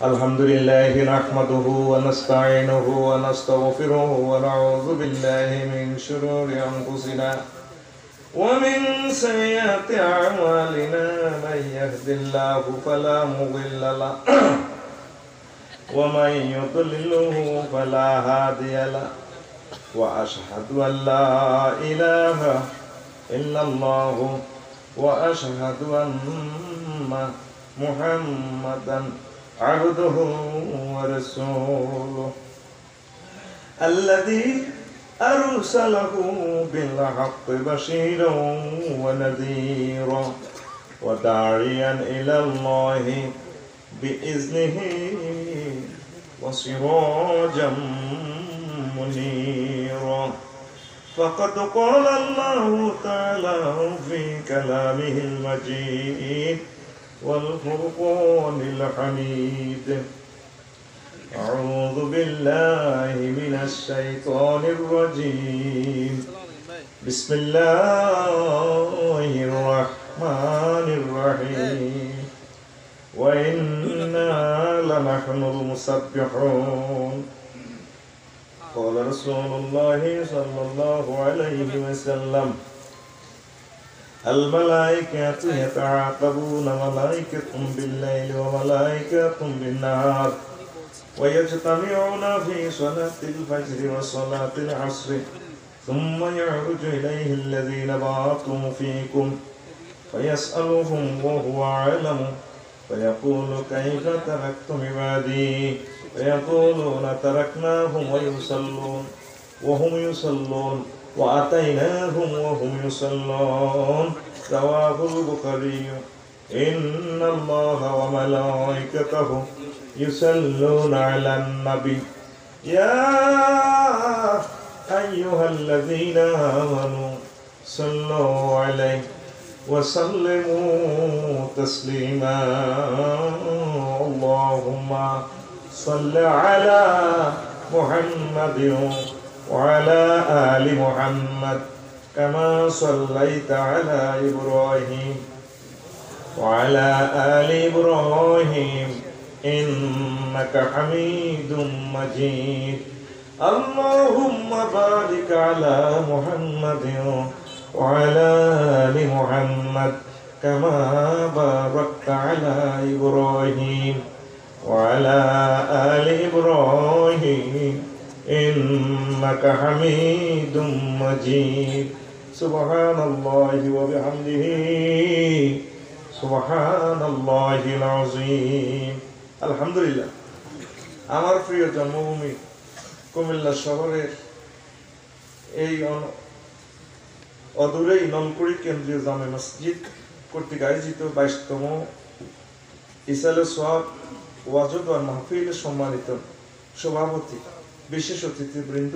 الحمد لله نحمده ونستعينه ونستغفره ونعوذ بالله من شرور أنفسنا ومن سيئات أعمالنا من يهد الله فلا مضل له ومن يضلله فلا هادي له وأشهد أن لا إله إلا الله وأشهد أن محمدا عبده ورسوله الذي أرسله بالحق بشيرا ونذيرا وداعيا إلى الله بإذنه وسراجا منيرا فقد قال الله تعالى في كلامه المجيد والفرقان الحميد أعوذ بالله من الشيطان الرجيم بسم الله الرحمن الرحيم وإنا لنحن المسبحون قال رسول الله صلى الله عليه وسلم الملائكة يتعاقبون ملائكة بالليل وملائكة بالنهار ويجتمعون في صلاة الفجر وصلاة العصر ثم يعرج إليه الذين باتوا فيكم فيسألهم وهو أعلم فيقول كيف تركتم عبادي فيقولون تركناهم وهم يصلون وأتيناهم وهم يصلون رواه البخاري إن الله وملائكته يصلون على النبي يا أيها الذين آمنوا صلوا عليه وسلموا تسليما اللهم صل على محمد وعلى آل محمد كما صليت على إبراهيم وعلى آل إبراهيم إنك حميد مجيد اللهم بارك على محمد وعلى آل محمد كما باركت على إبراهيم وعلى آل إبراهيم إنك حميد مجيد سبحان الله وبحمده سبحان الله العظيم الحمد لله আমার প্রিয় জন্মভূমি কুমিল্লা শহরের এই অদূরেই নলকুড়ি কেন্দ্রীয় জামে মসজিদ কর্তৃক আয়োজিত 22তম ইসালে সোয়াব ওয়াজুদ ওয়াল মাহফিলের সম্মানিত সভাপতি বিশেষ অতিথিবৃন্দ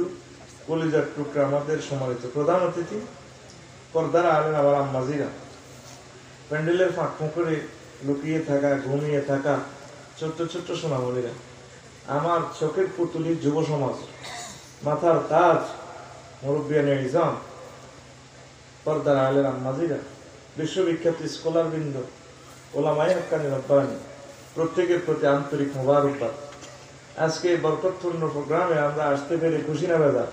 কলিজার টুকরা আমাদের সম্মানিত প্রধান অতিথি পর্দার আলেন আমার আম্মাজিরা প্যান্ডেলের ফাঁক ফোঁকরে লুকিয়ে থাকা ঘুমিয়ে থাকা ছোট্ট ছোট্ট সোনামণিরা আমার চোখের পুতুলি যুব সমাজ মাথার তাজ মুরব্বিয়ানে ইজাম পর্দার আলেন আম্মাজিরা বিশ্ববিখ্যাত স্কলার বৃন্দ ওলামায়ে হক্কানি রব্বানি প্রত্যেকের প্রতি আন্তরিক মোবারকবাদ আজকে এই বরকতপূর্ণ প্রোগ্রামে আমরা আসতে পেরে খুশি না বেদা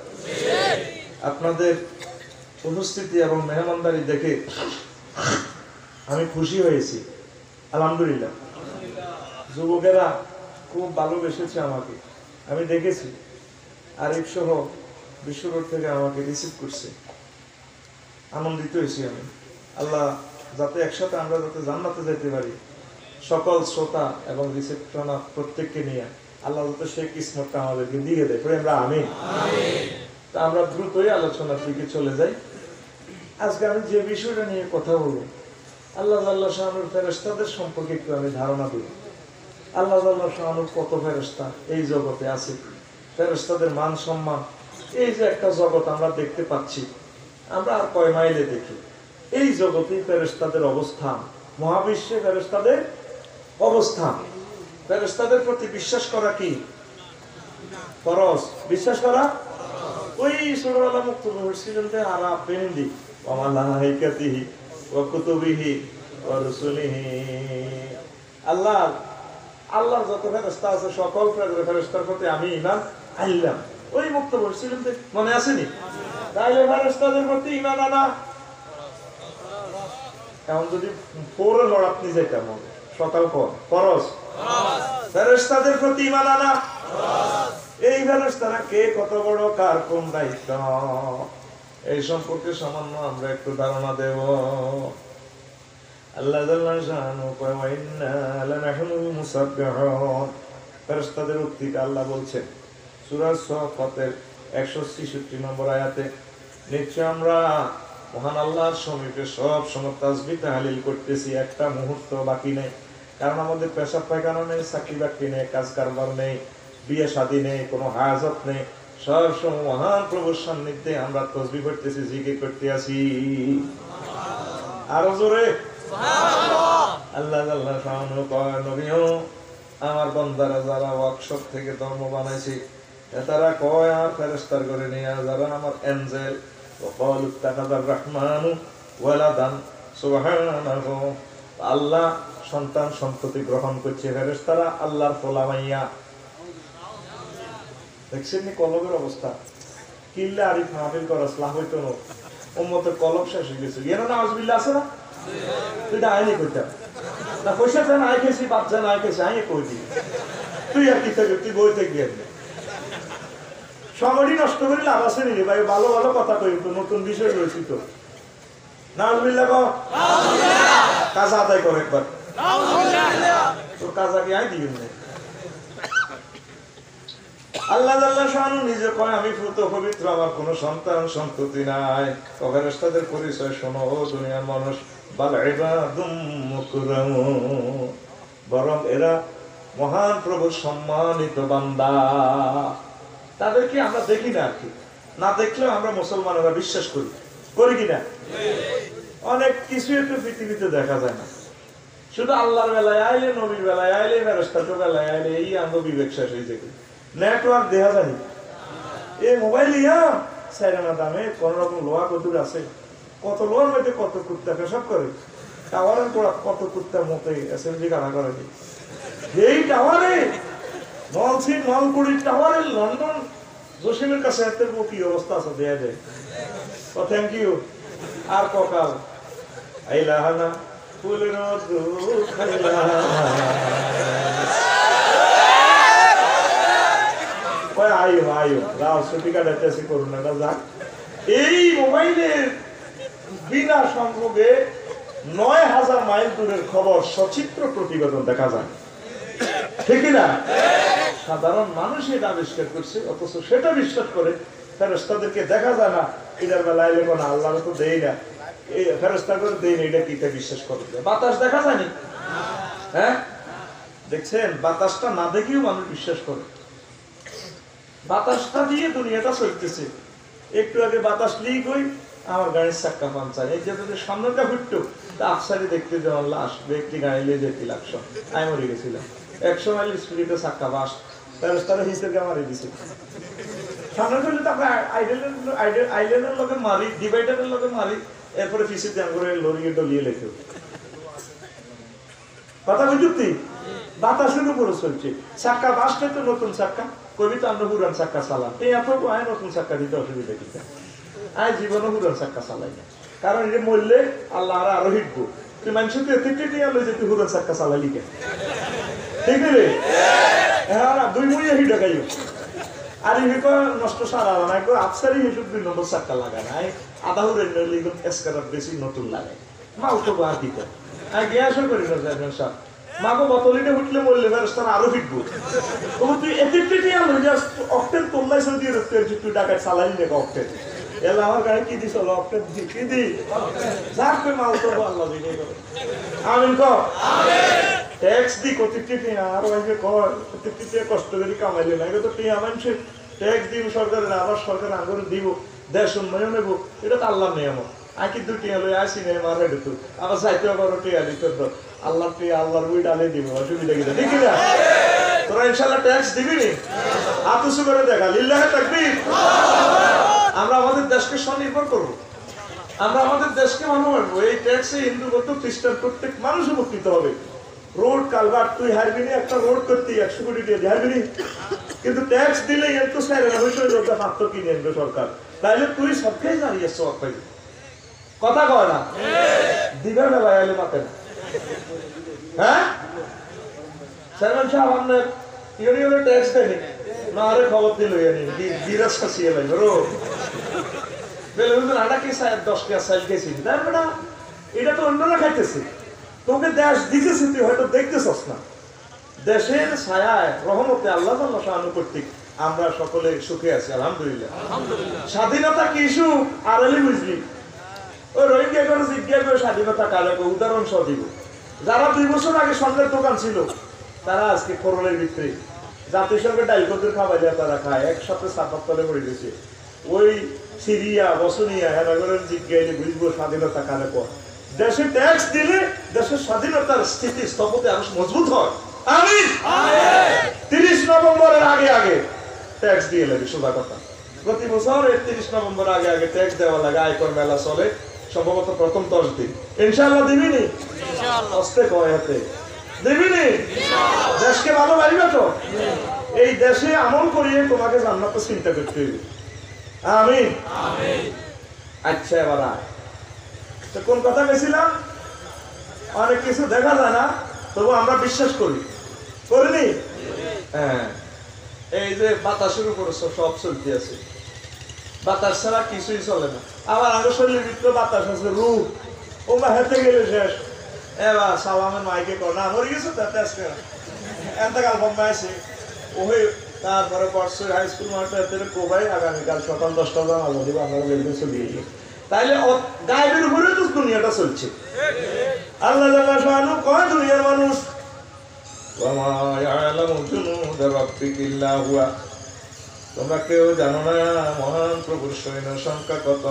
আপনাদের উপস্থিতি এবং মেহমানদারি দেখে আমি খুশি হয়েছি আলহামদুলিল্লাহ যুবকেরা খুব ভালোবেসেছে আমাকে আমি দেখেছি আরিফ সহ বিশ্বরোড থেকে আমাকে রিসিভ করছে আনন্দিত হয়েছি আমি আল্লাহ যাতে একসাথে আমরা যাতে জান্নাতে যেতে পারি সকল শ্রোতা এবং রিসেপশনার প্রত্যেককে নিয়ে আল্লাহ যাতে সেই কিসমতটা আমাদেরকে দিয়ে দেয় আমরা আমিন তা আমরা দ্রুতই আলোচনার দিকে চলে যাই আজকে আমি যে বিষয়টা নিয়ে কথা বলবো আল্লাহ আল্লাহ শাহানুর ফেরেশতাদের সম্পর্কে একটু আমি ধারণা দিই আল্লাহ আল্লাহ শাহানুর কত ফেরেশতা এই জগতে আছে ফেরেশতাদের মান সম্মান এই যে একটা জগৎ আমরা দেখতে পাচ্ছি আমরা আর কয় মাইলে দেখি এই জগতেই ফেরেশতাদের অবস্থান মহাবিশ্বে ফেরেশতাদের অবস্থান ফেরেশতাদের প্রতি বিশ্বাস করা কি ফরজ বিশ্বাস করা ওই সূরা আল মুক্তব হচ্ছিলেন যে আরা পেন্দি ওয়া মালাইকাতিহি ওয়া কুতুবিহি ওয়া রুসুলিহি আল্লাহ আল্লাহর যত ফেরেশতা আছে সকল ফেরেশতার প্রতি আমি ঈমান আনলাম। ওই মুক্ত বলছিলেন যে মনে আসেনি? তাইলে ফেরেশতাদের প্রতি ঈমান আনা এখন যদি পরে লড় আপনি যেতাম সকাল পর ফরজ, ফেরেশতাদের প্রতি ঈমান আনা, এই ফেরেশতারা কে কত বড় কার কোন দায়িত্ব এই সম্পর্কে সামান্য আমরা একটু ধারণা দেব। আল্লাহ জাল্লা শাআনহু কয় ওয়া ইন্না লানাহনুল মুসাব্বিহুন। ফেরেশতাদের উক্তিটা আল্লাহ বলছেন সূরা সাফাতের 166 নম্বর আয়াতে, নিশ্চয় আমরা মহান আল্লাহর সমীপে সব সময় তাসবিহ তাহলিল করতেছি, একটা মুহূর্ত বাকি নেই। কারণ আমাদের পেশাব পায়খানা নেই, চাকরি বাকরি নেই, কাজ কারবার নেই, বিয়ে শাদী নেই, কোনো হাজত নেই, সব সময় মহান প্রভুর সান্নিধ্যে আমরা তাসবিহ করতেছি, জিকির করতে আছি। আরো জোরে আল্লাহ আল্লাহ শাআনহু কয় নবীও আমার বান্দারা যারা ওয়ার্কশপ থেকে ধর্ম বানাইছে তারা কয় আর ফেরেশতার করে নিয়ে যারা আমার এঞ্জেল ওয়াকালু তাকাদার রহমানু ওয়ালাদান সুবহানাহু, আল্লাহ সন্তান সন্ততি গ্রহণ করছে ফেরেশতারা আল্লাহর ফলামাইয়া। দেখছেন নি কলবের অবস্থা? কিল্লা আরিফ মাহফিল করা ইসলাম হইতো না, উম্মতের কলব শেষ হয়ে গেছে। এর না আউযুবিল্লাহ আছে না? তুই আইনি কইতাম না, পয়সা চান আই খেয়েছি, বাপ চান আই খেয়েছি, আই কই দিই তুই আর কি থাকবি, তুই বই থেকে সময়টি নষ্ট করে লাভ আছে নি ভাই? ভালো ভালো কথা কই তো, নতুন বিষয় রয়েছি তো। নাউযুবিল্লাহ কও, কাজা আদায় কর একবার, তোর কাজা কি আই দিবেন না? আল্লাহ আল্লাহ শাআনহু নিজে কয় আমি পুত পবিত্র, আমার কোনো সন্তান সন্ততি নাই। ফেরেশতাদের পরিচয় শোনো ও দুনিয়ার মানুষ, বাল ইবাদুম মুকরামুন, বরং এরা মহান প্রভুর সম্মানিত বান্দা। তাদেরকে আমরা দেখি না, আর কি না দেখলেও আমরা মুসলমানেরা বিশ্বাস করি, করি কিনা? অনেক কিছু একটু পৃথিবীতে দেখা যায় না, শুধু আল্লাহর বেলায় আইলে, নবীর বেলায় আইলে, ফেরেশতার বেলায় আইলে এই আঙ্গ বিবেক শেষ হয়ে যায়। নেটওয়ার্ক দেখা যায় এই মোবাইল ইয়া সাইরানা দামে কোন রকম লোহা কদুর আছে, কত লোহার মধ্যে কত কুত্তা পেশাব করে, টাওয়ারের গোড়া কত কুত্তার মতো এসএমজি কানা করে দিই। এই টাওয়ারে নলছিন নলকুড়ির টাওয়ারে লন্ডন জসিমের কাছে এত কি অবস্থা আছে দেয়া যায়। ও থ্যাংক ইউ। আর ককাল আইলাহানা ফুলের এই মোবাইলের বিনা সংযোগে ৯,০০০ মাইল দূরের খবর সচিত্র প্রতিবেদন দেখা যায়, ঠিক না? সাধারণ মানুষ এটা আবিষ্কার করছে, অথচ সেটা বিশ্বাস করে ফেরেশতাদেরকে দেখা যায় না। এটার বেলায় লেখো না আল্লাহ তো দেই না, এই ফেরেশতা করে দেই না, এটা কিটা বিশ্বাস করে? বাতাস দেখা যায়নি, হ্যাঁ দেখছেন? বাতাসটা না দেখেও মানুষ বিশ্বাস করে, বাতাসটা দিয়ে দুনিয়াটা চলতেছে। একটু আগে বাতাস লিক হই আমার গাড়ির চাক্কা পাঞ্চার, এই যে সামনেটা ফুটতো তা আফসারি দেখতে যাওয়ার লাশ একটি গাড়ি নিয়ে যেতে লাগছো, আমি মরে গেছিলাম 100 মাইল স্পিডে চাক্কা বাস, তারা হিসেবে মারি দিছে। সামনে চলে তারপরে আইল্যান্ডের লোকে মারি, ডিভাইডারের লোকে মারি, এরপরে পিছিয়ে ধ্যান করে লরিয়ে ডলিয়ে লেখো। কথা বুঝতি? বাতাসের উপরে চলছে, চাক্কা বাসটাই তো নতুন চাক্কা, কবিতা আমরা পুরান চাক্কা চালাম, এই এত আয় নতুন চাক্কা দিতে অসুবিধা কি? আয় জীবনে পুরান চাক্কা চালাই না, কারণ এটা মরলে আল্লাহ আরো হিটবো। তুই মানুষকে এতে নিয়ে আলো যে তুই পুরান চাক্কা চালালি কেন? ঠিক রে? হ্যাঁ 2 মুড়িয়ে হিট গাইব আর ইহিক নষ্ট সারা না, একবার আফসারি হিসেব 2 নম্বর চাক্কা লাগায় না, আধা হুড়ে নিলে এসকারার বেশি নতুন লাগে মাল তো বা দিতে আমি গ্যাসও করি না যাবেন সব মাগো বোতলিনে উঠলে মরলে ফেরেশতারা আরো ফিটবো। তবু তুই এতে নিয়ে আলো যে অক্টেন তোমলাই সব দিয়ে রাখতে তুই টাকা চালালি না অক্টেন, এলা আমার গাড়ি কি দিস হলো অক্টেন কি দি যাক কই মাল তো আল্লাহ দিলে আমিন কর ট্যাক্স দি কতিটি আর ওইকে কর কতিটি কষ্ট করে কামাইলে না, এটা তো তুই আমানছে ট্যাক্স দিব সরকারের, আবার সরকার আঙ্গুরে দিব, দেশ উন্নয়ন নেব, এটা তো আল্লাহর নিয়ামত। আকি দুটি হলো আসি নেই মারে ঢুকু আবার চাইতে আবার টিয়া দিত আল্লাহর টিয়া আল্লাহর উই ডালে দিব, অসুবিধা কি? ঠিক না? তোরা ইনশাআল্লাহ ট্যাক্স দিবি নি? হাত উঁচু করে দেখা, লিল্লাহে তাকবীর। আমরা আমাদের দেশকে স্বনির্ভর করব, আমরা আমাদের দেশকে ভালোবাসবো। এই ট্যাক্সে হিন্দু কত খ্রিস্টান প্রত্যেক মানুষ উপকৃত হবে। রোড কালভার্ট তুই হারবিনি, একটা রোড করতে 100 কোটি টাকা হারবিনি, কিন্তু ট্যাক্স দিলে একটু স্যারের হইসই লোকটা মাত্র কিনে আনবে সরকার, তাইলে তুই সবকেই দাঁড়িয়ে সব পাই কথা কয় না দিবেন না ভাই আলে মাতেন। হ্যাঁ চেয়ারম্যান সাহেব আপনার ইউনিয়নের ট্যাক্স দেয়নি না, আরে খবর দিল গিরাজ ফাঁসিয়ে লাগবে রো বেলুন আটা কি 10 টাকা সাইল খেয়েছি, দেখবে না এটা তো অন্যরা খাইতেছে, তোকে দেশ দিতেছে তুই হয়তো দেখতেছস না। দেশের ছায়ায় রহমতে আল্লাহ শাহানু কর্তৃক আমরা সকলে সুখে আছি আলহামদুলিল্লাহ। স্বাধীনতা কি সুখ আড়ালে বুঝবি, ওই রোহিঙ্গা করে জিজ্ঞাসা করে স্বাধীনতা কালে উদাহরণ সহ দিব। যারা 2 বছর আগে স্বর্ণের দোকান ছিল তারা আজকে করলের ভিতরে জাতিসংঘের ডাইলকদের খাবাইলে তারা খায়, একসাথে সাফাত তলে পড়ে গেছে। ওই সিরিয়া বসনিয়া হেরাগরের জিজ্ঞাসা বুঝবো স্বাধীনতা কালে পর। দেশে ট্যাক্স দিলে দেশের স্বাধীনতার স্থিতি স্থপতি আরো মজবুত হয়। আমিন। 30 নভেম্বরের আগে আগে ট্যাক্স দিয়ে লাগে, সোজা কথা। প্রতি বছর 31 নভেম্বর আগে আগে ট্যাক্স দেওয়া লাগে, আয়কর মেলা চলে সম্ভবত প্রথম 10 দিন। ইনশাআল্লাহ দিবিনি? ইনশাআল্লাহ। আস্তে কয় হাতে দিবিনি? ইনশাআল্লাহ। দেশকে ভালো বাড়িবে তো? এই দেশে আমল করিয়ে তোমাকে জান্নাত চিন্তা করতে হবে। আমিন আমিন। আচ্ছা এবার তো কোন কথা গেছিলাম? অনেক কিছু দেখা যায় না তবু আমরা বিশ্বাস করি, করিনি? হ্যাঁ এই যে বাতাসের উপরে সব চলতে আছে, বাতাস ছাড়া কিছুই চলে না। আবার আমার শরীরের ভিতরে বাতাস আছে, রূপ ওমা হেঁটে গেলে শেষ। এবার সালামের মাইকে কর না মরে গেছে তাতে আজকে এতকাল বম্বা আছে ওই, তারপরে পরশু হাই স্কুল মাস্টার কোবাই আগামীকাল সকাল 10টা আলো দিব, আমরা বেলবে চলে গিয়ে তাইলে গায়েবের উপরে তো দুনিয়াটা চলছে। আল্লাহ জাল্লাহ শাআনু কয় দুনিয়ার মানুষ ওয়া ইয়ালামু জুনুদা রাব্বিকা ইল্লা হুয়া, তোমরা কেউ জানো না মহান প্রভুর সৈন্য সংখ্যা কত।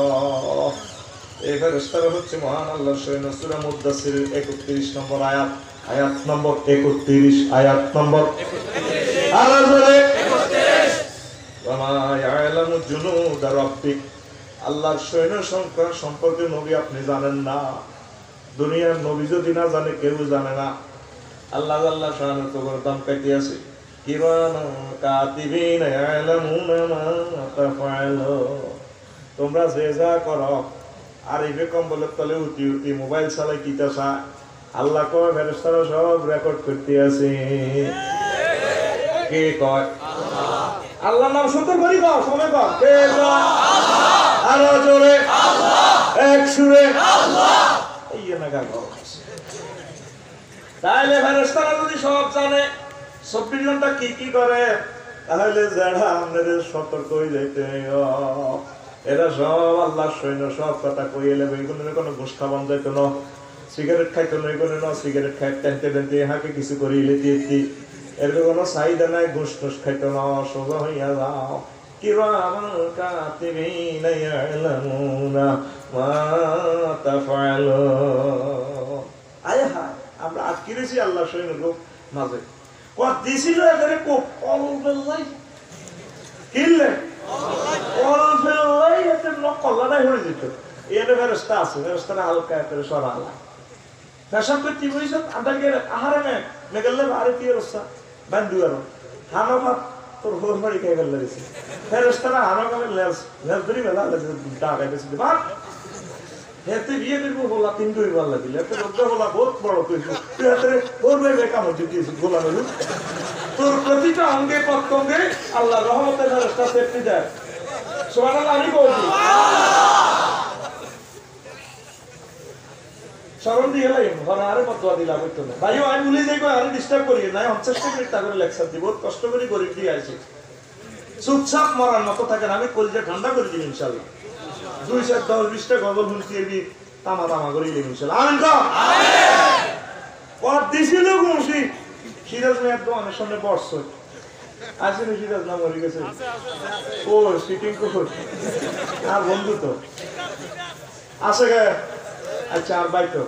এই ফেরেশতারা হচ্ছে মহান আল্লাহর সৈন্য। সূরা মুদ্দাসির 31 নম্বর আয়াত, আয়াত নম্বর 31, আয়াত নম্বর 31 আল্লাহ বলে 31 ওয়া ইয়ালামু জুনুদা রাব্বিকা, আল্লাহর সৈন্য সংখ্যা সম্পর্কে নবী আপনি জানেন না, দুনিয়ার নবী যদি না জানে কেউ জানে না। আল্লাহ আল্লাহ শাহানু তোমার দাম কাটিয়াছে কিরামান কাতিবিনা ইয়ালামুনা মা তাফআলুন, তোমরা যে যা করো আর এই কম্বলের তলে উঠি উঠি মোবাইল চালাই কিতাসা আল্লাহ কয় ফেরেশতারা সব রেকর্ড করতে আছে। কে কয়? আল্লাহ। আল্লাহ নাম সুন্দর করি কও, সময় কও, কে কয়? আল্লাহ। আরো জোরে আল্লাহ, এক সুরে আল্লাহ। এই না গাও তাইলে ফেরেশতারা যদি সব জানে 24 ঘন্টা কি কি করে, তাহলে যারা আমাদের সতর্ক হয়ে যাইতে এরা সব আল্লাহর সৈন্য, সব কথা কইয়ে লেবে। কোনো ঘুষ খাওয়ান যাইতো না, সিগারেট খাইতো না, কোনো না সিগারেট খাই টানতে টানতে হাঁকে কিছু করিলে দিয়ে এর কোনো চাহিদা নাই, ঘুষ টুস খাইতো না, সোজা হইয়া যাও। কিরামান কাতিবিনা ইয়ালামুনা মা তাফআলুন। আয় হায় আমরা আটকে রয়েছি আল্লাহর সৈন্য লোক মাঝে। কত দিছিল এদের কোপ অলবেলাই কিনলে অলবেলাই এতে নকল্লাটাই হয়ে যেত। এর ফেরেশতা আছে, ফেরেশতারা হালকা করে সরালা পেশাব করতে বইছ আধা গেলে আহারে মেঘালে আরে কি অবস্থা বান্ধু আরো হানবা তোর হোর বাড়ি খেয়ে গেল গেছে ফেরেশতারা হানবা লেজ লেজ ধরি মেলা ডাকাইতেছে বাপ হেতে বিয়ে করবো বলা 3 দুই বার লাগিল এত রোদ্দ বলা বহুত বড় তুই তুই হাতে ওর ভাই কাম হচ্ছে দিয়েছিস গোলা মেলু তোর প্রতিটা অঙ্গে প্রত্যঙ্গে আল্লাহ রহমতের ফেরেশতা সেফটি দেয়। সুবহানাল্লাহ। আমি বলছি স্মরণ দিয়ে এলাই ঘরে আরে মতোয়া দিলা করতো না ভাইও আমি ভুলে যাই আরে ডিস্টার্ব করি না 50 মিনিট করে লেকচার দিব কষ্ট করে গরিব দিয়ে আসি চুপচাপ মরার মতো থাকেন আমি কলজা ঠান্ডা করে দিই ইনশাআল্লাহ 2-10-20টা গজল শুনছি এবি তামা তামা করে দিই ইনশাআল্লাহ। আমিন কও আমিন। কত দিছিল গুনছি সিরাজ ভাই একদম আমার সামনে বসছে আসলে সিরাজ নাম মরে গেছে ও সিটিং কোড আর বন্ধু তো আছে গে আচ্ছা আর ভাই তো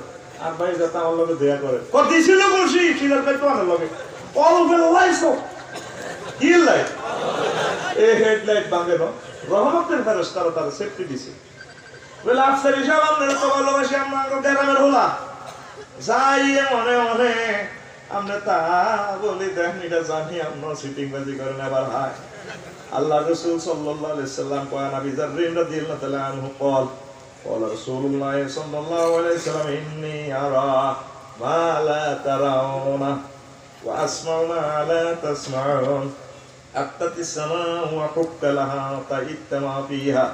আর ভাই যাতে আমার লগে দয়া করে কত দিছিল গুনছি সিরাজ ভাই তো আমার লগে অল ওভার লাইসো কি লাইট এই হেডলাইট ভাঙে না রহমতের ফেরেশতারা তার সেফটি দিছে বলে আফসার হিসাব আপনার তো ভালোবাসি আমরা গ্রামের হলা যাই মনে মনে আমরা তা বলি দেখেন এটা জানি আমরা সিটিং বাজি করেন আবার হায় আল্লাহ রাসূল সাল্লাল্লাহু আলাইহি সাল্লাম কয় নবী জাররিন রাদিয়াল্লাহু তাআলা আনহু قال قال رسول الله صلى الله عليه وسلم إني أرى ما لا ترون وأسمع ما لا تسمعون أتت السماء وحق لها فاجتمع فيها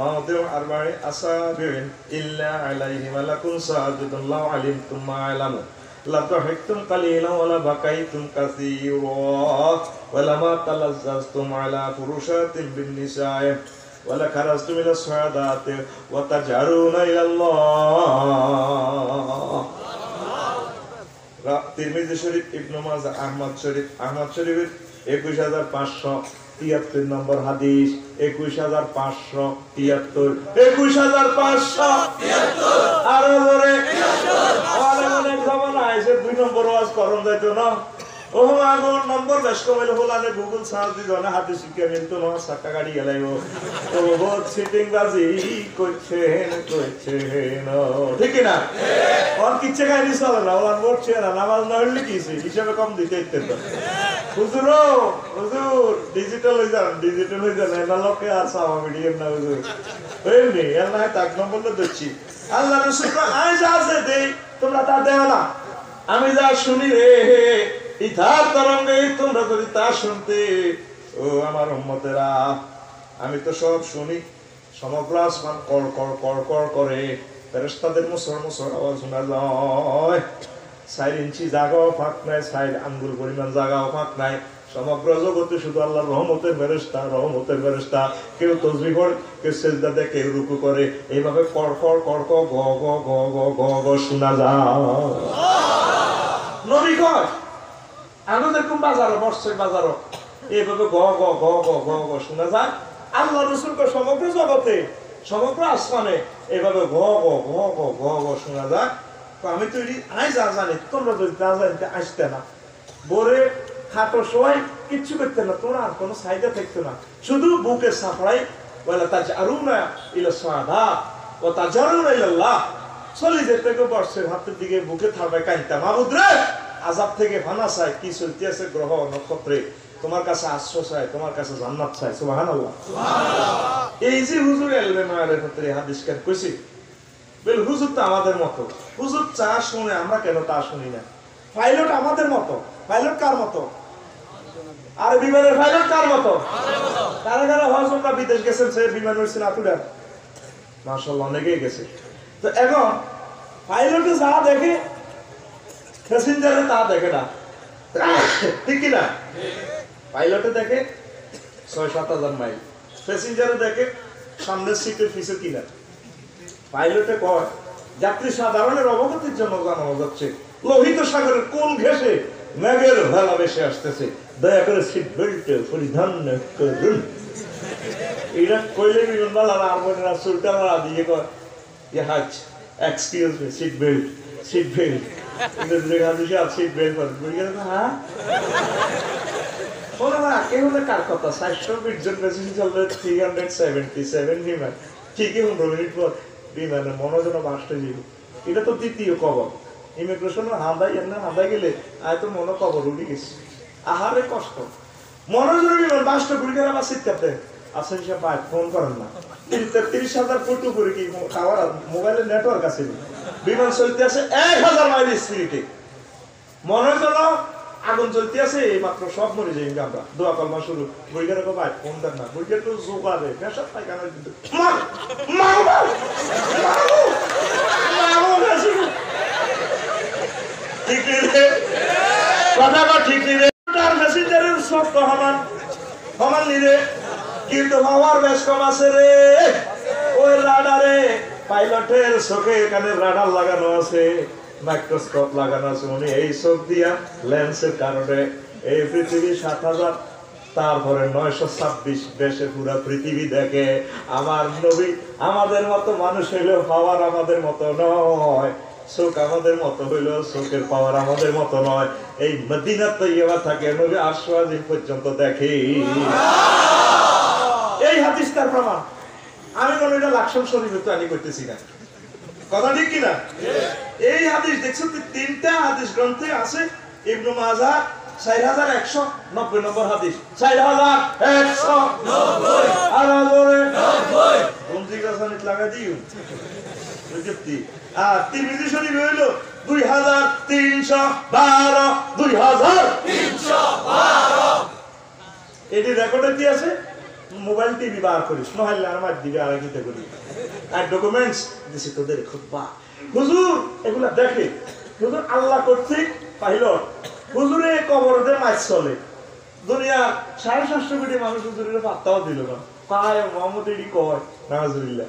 موضع 4 أصابع إلا عليه ملك ساجد لو علمتم ما علموا لضحكتم قليلا ولبكيتم كثيرا ولما تلذذتم على فرشات بالنساء ولخرجتم إلى الصعودات وتجأرون إلى الله তিরমিজি শরীফ ইবনে মাজাহ আহমদ শরীফের 21573 নম্বর হাদিস 21573 আরো জোরে অনেক জামানা আছে 2 নম্বর ওয়াজ করন যাইতো না ও আগর নম্বর বেশ কমাইলে হলানে গুগল সার্চ দি জনা হাতে শিখে মিলতো না সাকা গাড়ি গেলাইও তো বহুত সিটিং বাজি কইছেন ঠিক না আর কিচ্ছে গাড়ি চলে না ওলান বলছে না নামাজ না হইলে কিছে হিসাবে কম দিতে ইচ্ছে তো হুজুর ডিজিটাল হই যান না লোকে আর সামা মিডিয়াম না হুজুর হইনি আল্লাহ তাক নম্বর তো দিচ্ছি আল্লাহ রাসূল আজ আছে দেই তোমরা তা দেও না আমি যা শুনি রে ইথার তরঙ্গে তোমরা যদি তা শুনতে ও আমার উম্মতেরা আমি তো সব শুনি সমগ্র আসমান কর কর কর কর করে ফেরেশতাদের মুসর আওয়াজ শোনা যায় 4 ইঞ্চি জায়গাও ফাঁক নাই 4 আঙ্গুল পরিমাণ জায়গাও ফাঁক নাই সমগ্র জগতে শুধু আল্লাহর রহমতের ফেরেশতা কেউ তাসবিহ পড়ে কেউ সিজদা দেয় কেউ রুকু করে এইভাবে কর কর কর কর গ গ গ গ গ গ শোনা যায় নবী কয় আমাদের কোন বাজারও বর্ষের বাজারও এইভাবে গ গ গ গ গ গ শোনা যায় আল্লাহ রাসূল কয় সমগ্র জগতে সমগ্র আসমানে এইভাবে গ গ গ গ গ গ শোনা যায় আমি তো আই যা জানি তোমরা যদি তা জানতে আসতে না বরে খাটো সবাই কিচ্ছু করতে না তোমরা আর কোনো সাইডে থাকতো না শুধু বুকে সাফড়াই বলে তাজআরুনা ইলা সাদা ওয়া তাজআরুনা ইলাল্লাহ চলে যেতে গো বর্ষের হাতের দিকে বুকে থাকবে কাইতা মাবুদ রে আযাব থেকে ফানা চাই কি চলতেছে গ্রহ নক্ষত্রে তোমার কাছে আশ্রয় চাই তোমার কাছে জান্নাত চাই সুবহানাল্লাহ এই যে হুজুর এলবে মায়ের ক্ষেত্রে হাদিস কেন কইছি বল হুজুর তো আমাদের মতো হুজুর চা শুনে আমরা কেন তা শুনি না পাইলট আমাদের মতো পাইলট কার মতো আর বিমানের পাইলট কার মতো কারা কারা হজরতরা বিদেশ গেছেন সে বিমান উড়ছে না তুড়া মাশাআল্লাহ অনেকেই গেছে তো এখন পাইলটে যা দেখে প্যাসেঞ্জারে তা দেখে না ঠিক কি না পাইলটে দেখে 6-7 মাইল প্যাসেঞ্জারে দেখে সামনের সিটে পিছে কিনা পাইলটে কয় যাত্রী সাধারণের অবগতির জন্য জানানো যাচ্ছে লোহিত সাগরের কোল ঘেঁষে মেঘের ভেলা ভেসে আসতেছে দয়া করে সিট বেল্ট পরিধান করুন এটা কইলে বিমানবালারা আর বোনেরা সুলতানরা দিয়ে কয় হাজ এক্সকিউজ মি সিট বেল্ট এটা দেখা দিছে আর সিট বেল্ট বুঝে হ্যাঁ শোনো না কেউ না কার কথা 420 জন প্যাসেঞ্জার চলবে 377 বিমান ঠিকই 15 মিনিট পর বিমানের মনোজন বাসতে যাবে এটা তো দ্বিতীয় কবর ইমিগ্রেশনের হাঁদাই গেলে আয় তো মনে কবর উঠে গেছে আহারে কষ্ট মনোজন বিমান বাসটা ঘুরে গেলে আবার সিট কাটতে আসেন হিসাব ভাই ফোন করেন না 30,000 ফুট উপরে কি খাওয়ার মোবাইলের নেটওয়ার্ক আছে বিমান চলতে আছে 1000 মাইল স্পিডে মনোজন আগুন চলতে আছে এই মাত্র সব মরে যাই আমরা দোয়া কলমা শুরু বুড়িগারে কো ভাই ফোন দেন না বুড়িগার তো জোগাবে পেশাব পায়খানা কিন্তু ঠিক রে কথা ঠিক রে তার মেসেঞ্জারের সব সমান নিরে কিন্তু হওয়ার বেশ কম আছে রে ওই রাডারে পাইলটের চোখে এখানে রাডার লাগানো আছে মাইক্রোস্কোপ লাগানো আছে উনি এই চোখ দিয়া লেন্সের কারণে এই পৃথিবী 7000 তারপরে 926 দেশে পুরো পৃথিবী দেখে আমার নবী আমাদের মতো মানুষ হইলেও পাওয়ার আমাদের মতো নয় চোখ আমাদের মতো হইলেও চোখের পাওয়ার আমাদের মতো নয় এই মদিনা তৈয়বা থাকে নবী আশওয়াজি পর্যন্ত দেখে এই হাদিস তার প্রমাণ আমি মনে এটা লাকসাম শরীফে তো আনি করতেছি না কথা ঠিক কিনা এই হাদিস দেখছো 3টা হাদিস গ্রন্থে আছে ইবনে মাজাহ 4190 নম্বর হাদিস 4190 আর আলোরে 90 কোন দিকে সানিত লাগা দিও বুঝতি আর তিরমিজি শরীফ হইল 2312 এটি রেকর্ডে কি আছে মোবাইল টিভি বার করিস নহলে আমার দিকে আর কিতে করি আর ডকুমেন্টস দিছি তোদের খুতবা হুজুর এগুলা দেখে হুজুর আল্লাহ কর্তৃক পাইলট হুজুরে কবরতে মাছ চলে দুনিয়া 750 কোটি মানুষ হুজুরের পাত্তাও দিল না পায় মোহাম্মদ এডি কয় নাউজুবিল্লাহ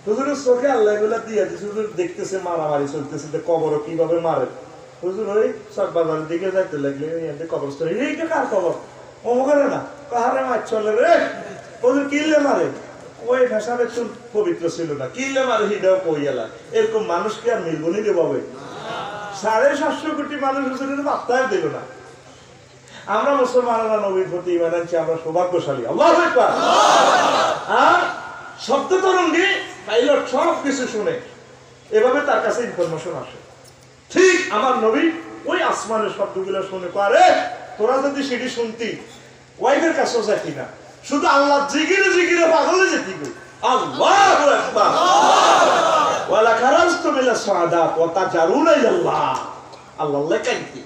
হুজুরের চোখে আল্লাহ এগুলা দিয়ে দিছে হুজুর দেখতেছে মারামারি চলতেছে যে কবর কিভাবে মারে হুজুর ওই সব বাজারের দিকে যাইতে লাগলে এতে কবরস্থানে এইটা কার কবর অমুকের না কাহারে মাছ চলে রে হুজুর কিলে মারে ওই ভাষাবে চুল পবিত্র ছিল না কিলে মারে হিডাও কই এলা এরকম মানুষ কি আর মিলবনি রে বাবে 750 কোটি মানুষ হুজুরের পাত্তাও দিল না আমরা মুসলমানরা নবীর প্রতি ঈমান আনছি আমরা সৌভাগ্যশালী আল্লাহু আকবার আর শব্দ তরঙ্গে পাইলট সব কিছু শুনে এভাবে তার কাছে ইনফরমেশন আসে ঠিক আমার নবী ওই আসমানের শব্দগুলো শুনে পারে তোরা যদি সেটি শুনতি ওয়াইফের কাছেও যাইতি না শুধু আল্লাহ জিকিরে জিকিরে পাগলে যেতি আল্লাহু আকবার ওয়ালা খারাজতু বিল সাদাত ওয়া তাজারুনা ইলাল্লাহ আল্লাহ লেখাইতি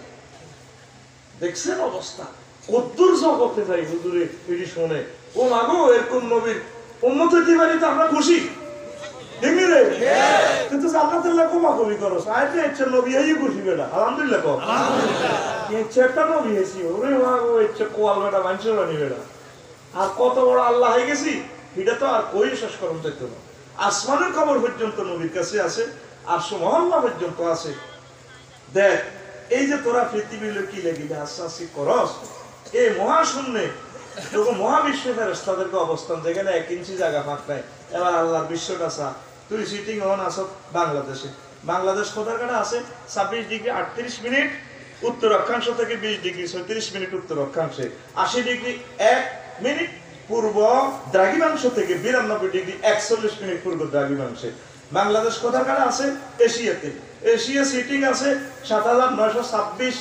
দেখছেন অবস্থা কদ্দুর জগতে যাই হুজুরে এটি শুনে ও মাগো এরকম নবীর উম্মত হইতে পারি তো আমরা খুশি দেখবি রে কিন্তু জান্নাতের লোক কমাকমি করস আইতে ইচ্ছে নবী হই খুশি বেটা আলহামদুলিল্লাহ কও আলহামদুলিল্লাহ ইচ্ছে একটা নবী হইছি ওরে মাগো ইচ্ছে কোয়াল বেটা মানুষের বানি বেটা আর কত বড় আল্লাহ হয়ে গেছি এটা তো আর কই শেষ করুন যাইতো না আসমানের খবর পর্যন্ত নবীর কাছে আছে আর সুবহানাল্লাহ পর্যন্ত আছে দেখ এই যে তোরা পৃথিবীর কি লাগিলে আশ্বাসী করস এই মহাশূন্যে তখন মহাবিশ্বে ফেরেশতাদেরকে অবস্থান যেখানে 1 ইঞ্চি জায়গা ফাঁক নাই এবার আল্লাহর বিশ্বটা চা তুই সিটিং অন আসো বাংলাদেশে বাংলাদেশ কোথার কাটা আছে 26 ডিগ্রি 38 মিনিট উত্তর অক্ষাংশ থেকে 20 ডিগ্রি 36 মিনিট উত্তর অক্ষাংশে 80 ডিগ্রি 1 মিনিট পূর্ব দ্রাঘিমাংশ থেকে 92 ডিগ্রি 41 মিনিট পূর্ব দ্রাঘিমাংশে বাংলাদেশ কোথার কাটা আছে এশিয়াতে এশিয়া সিটিং আছে 7926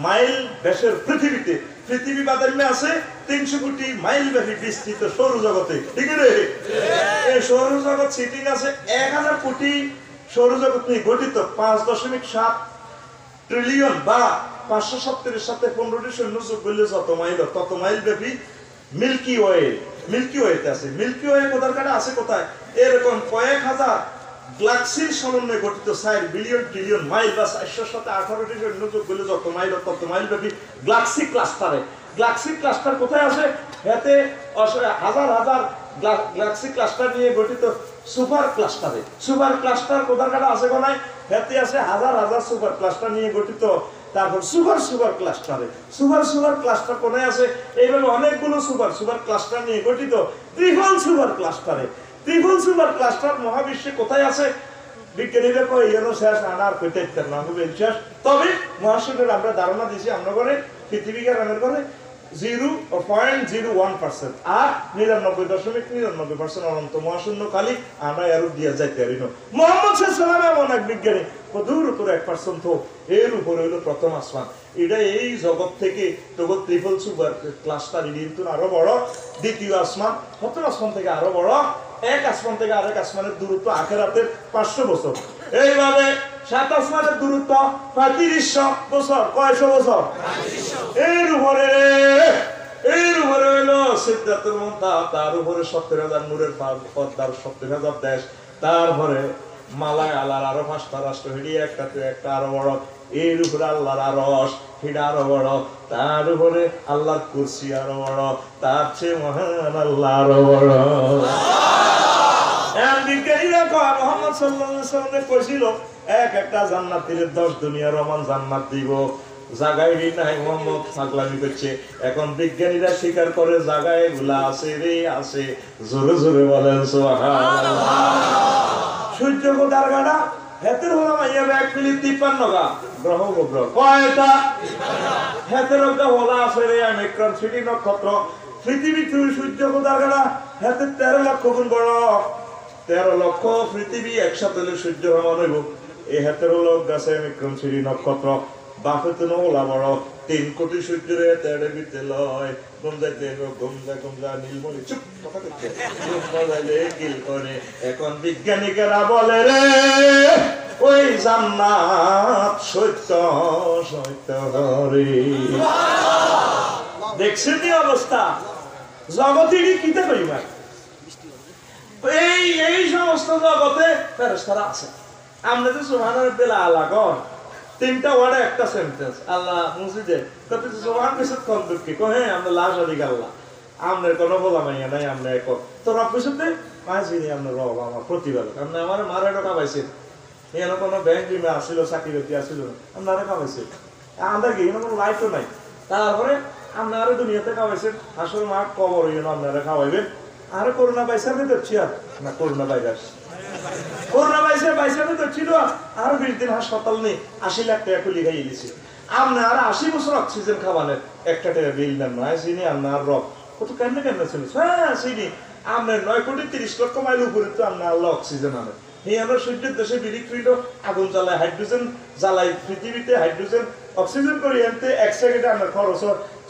মাইল ব্যাসের পৃথিবীতে পৃথিবী বাদামে আছে 300 কোটি মাইল ব্যাপী বিস্তৃত সৌরজগতে ঠিক রে এই সৌরজগৎ সিটিং আছে 1000 কোটি সৌরজগৎ নিয়ে গঠিত 5.7 ট্রিলিয়ন বা 570 এর সাথে 15টি শূন্য যোগ করলে তত মাইল ব্যাপী মিল্কি ওয়েতে আছে মিল্কি ওয়ে কোথার কাটা আছে কোথায় এরকম কয়েক হাজার গ্যালাক্সির সমন্বয়ে গঠিত 4 বিলিয়ন ট্রিলিয়ন মাইল বা 400 সাথে 18টি শূন্য যোগ করলে যত মাইল ব্যাপী গ্যালাক্সি ক্লাস্টার কোথায় আছে এতে হাজার হাজার গ্যালাক্সি ক্লাস্টার নিয়ে গঠিত সুপার ক্লাস্টার কোথার কাটা আছে কোনায় এতে আছে হাজার হাজার সুপার ক্লাস্টার নিয়ে গঠিত তারপর সুপার ক্লাস্টার কোনায় আছে এইভাবে অনেকগুলো সুপার ক্লাস্টার নিয়ে গঠিত ত্রিফল সুপার ক্লাস্টার মহাবিশ্বে কোথায় আছে বিজ্ঞানীরা কয় এরও শেষ আনার কইতে না হবে শেষ তবে মহাশূন্যের আমরা ধারণা দিছি আমরা করে পৃথিবীকে রানের করে 0.01% আর 99.99% অনন্ত মহাশূন্য খালি আমরা এর দিয়া যাইতে পারি না মুহাম্মদ সাল্লাল্লাহু আলাইহি ওয়াসাল্লাম অনেক বিজ্ঞানী কদূর উপর 1% তো এর উপরে হলো প্রথম আসমান এটা এই জগৎ থেকে তগো ট্রিপল সুপার ক্লাস্টার কিন্তু আরো বড় দ্বিতীয় আসমান প্রথম আসমান থেকে আরো বড় এক আসমান থেকে আরেক আসমানের দূরত্ব আখিরাতের 500 বছর এইভাবে সাত আসমানের দূরত্ব 3500 বছর কয়শো বছর 3500 এর উপরে হলো সিদরাতুল মুনতাহা তার উপরে 70000 নূরের পর্দার 70000 দেশ তারপরে মালায় আল্লাহর আরো 5টা রাষ্ট্র হিড়ি একটাতে একটা আরো বড় এর উপরে আল্লাহর আরশ হিড়া আরো বড় তার উপরে আল্লাহর কুরসি আরো বড় তার চেয়ে মহান আল্লাহ আরো বড় বিজ্ঞানীরা কয় মুহাম্মদ সাল্লাল্লাহু আলাইহি ওয়াসাল্লাম কইছিল একটা জান্নাতীর 10 দুনিয়ার রমান জান্নাত দিব জায়গায় নাই মুহাম্মদ পাগলামি করছে এখন বিজ্ঞানীরা স্বীকার করে জায়গায় গুলা আছে রে আছে জোরে জোরে বলেন সুবহানাল্লাহ সূর্য কোথার গাড়া হেতের হলো মাইয়া 1 মিনিট 53 গা গ্রহ উপগ্রহ কয়টা 53 হেতের হলো আছে রে অমিক্রন সিটি নক্ষত্র পৃথিবী সূর্য কোথার গাড়া হেতের 13 লক্ষ গুণ বড় 13 লক্ষ পৃথিবী একসাথে হলে সূর্য ভ্রমণ হইব এই হেতের হলো গাছে অমিক্রন সিটি নক্ষত্র বাপে তো ওলা বড় 3 কোটি সূর্যরে তেড়ে বিতে লয় গমজাইতে গমজা নীলমণি চুপ কথা করতে চুপ বজাইলে কিল করে এখন বিজ্ঞানীরা বলে রে ওই জান্নাত সত্য সত্য রে দেখছেন কি অবস্থা জগতে কিতে কইবা এই সমস্ত জগতে ফেরেশতারা আছে আমরা তো সুবহানাল্লাহ আলা গন 3টা ওয়ার্ডে একটা সেন্টেন্স আল্লাহ মসজিদে কত সুবহান কিছু কোন দুঃখী কহে আমরা লাশ আদি আল্লাহ আমনের কোনো বলা মাইয়া নাই আমরা এক তো রব কিছুতে মাঝিনি আমরা রব আমার প্রতিপালক আমরা আমার মারে টাকা পাইছে এর কোনো ব্যাংক বিমা আসিল চাকরি বাকরি আসিল না আমরা টাকা পাইছে আমাদের কি কোনো লাইফও নাই তারপরে আপনারা দুনিয়াতে খাওয়াইছেন আসল মা কবর হইল আপনারা খাওয়াইবেন আর করোনা পাইসার ধরছি আর না করোনা ভাইরাস করোনা পাইসার ধরছিল আর 20 দিন হাসপাতাল নেই 80 লাখ টাকা খুলি খাইয়ে দিছে আপনার 80 বছর অক্সিজেন খাওয়ানের একটা টাকা বিল নেন নয় চিনি আপনার রব কত কেমনে শুনি হ্যাঁ চিনি আপনার 9 কোটি 30 লক্ষ মাইল উপরে তো আপনার আল্লাহ অক্সিজেন আনে এই আমরা সূর্যের দেশে বিলিকৃত আগুন জ্বালায় হাইড্রোজেন জ্বালাই পৃথিবীতে হাইড্রোজেন অক্সিজেন করে আনতে 1 সেকেন্ডে আপনার খরচ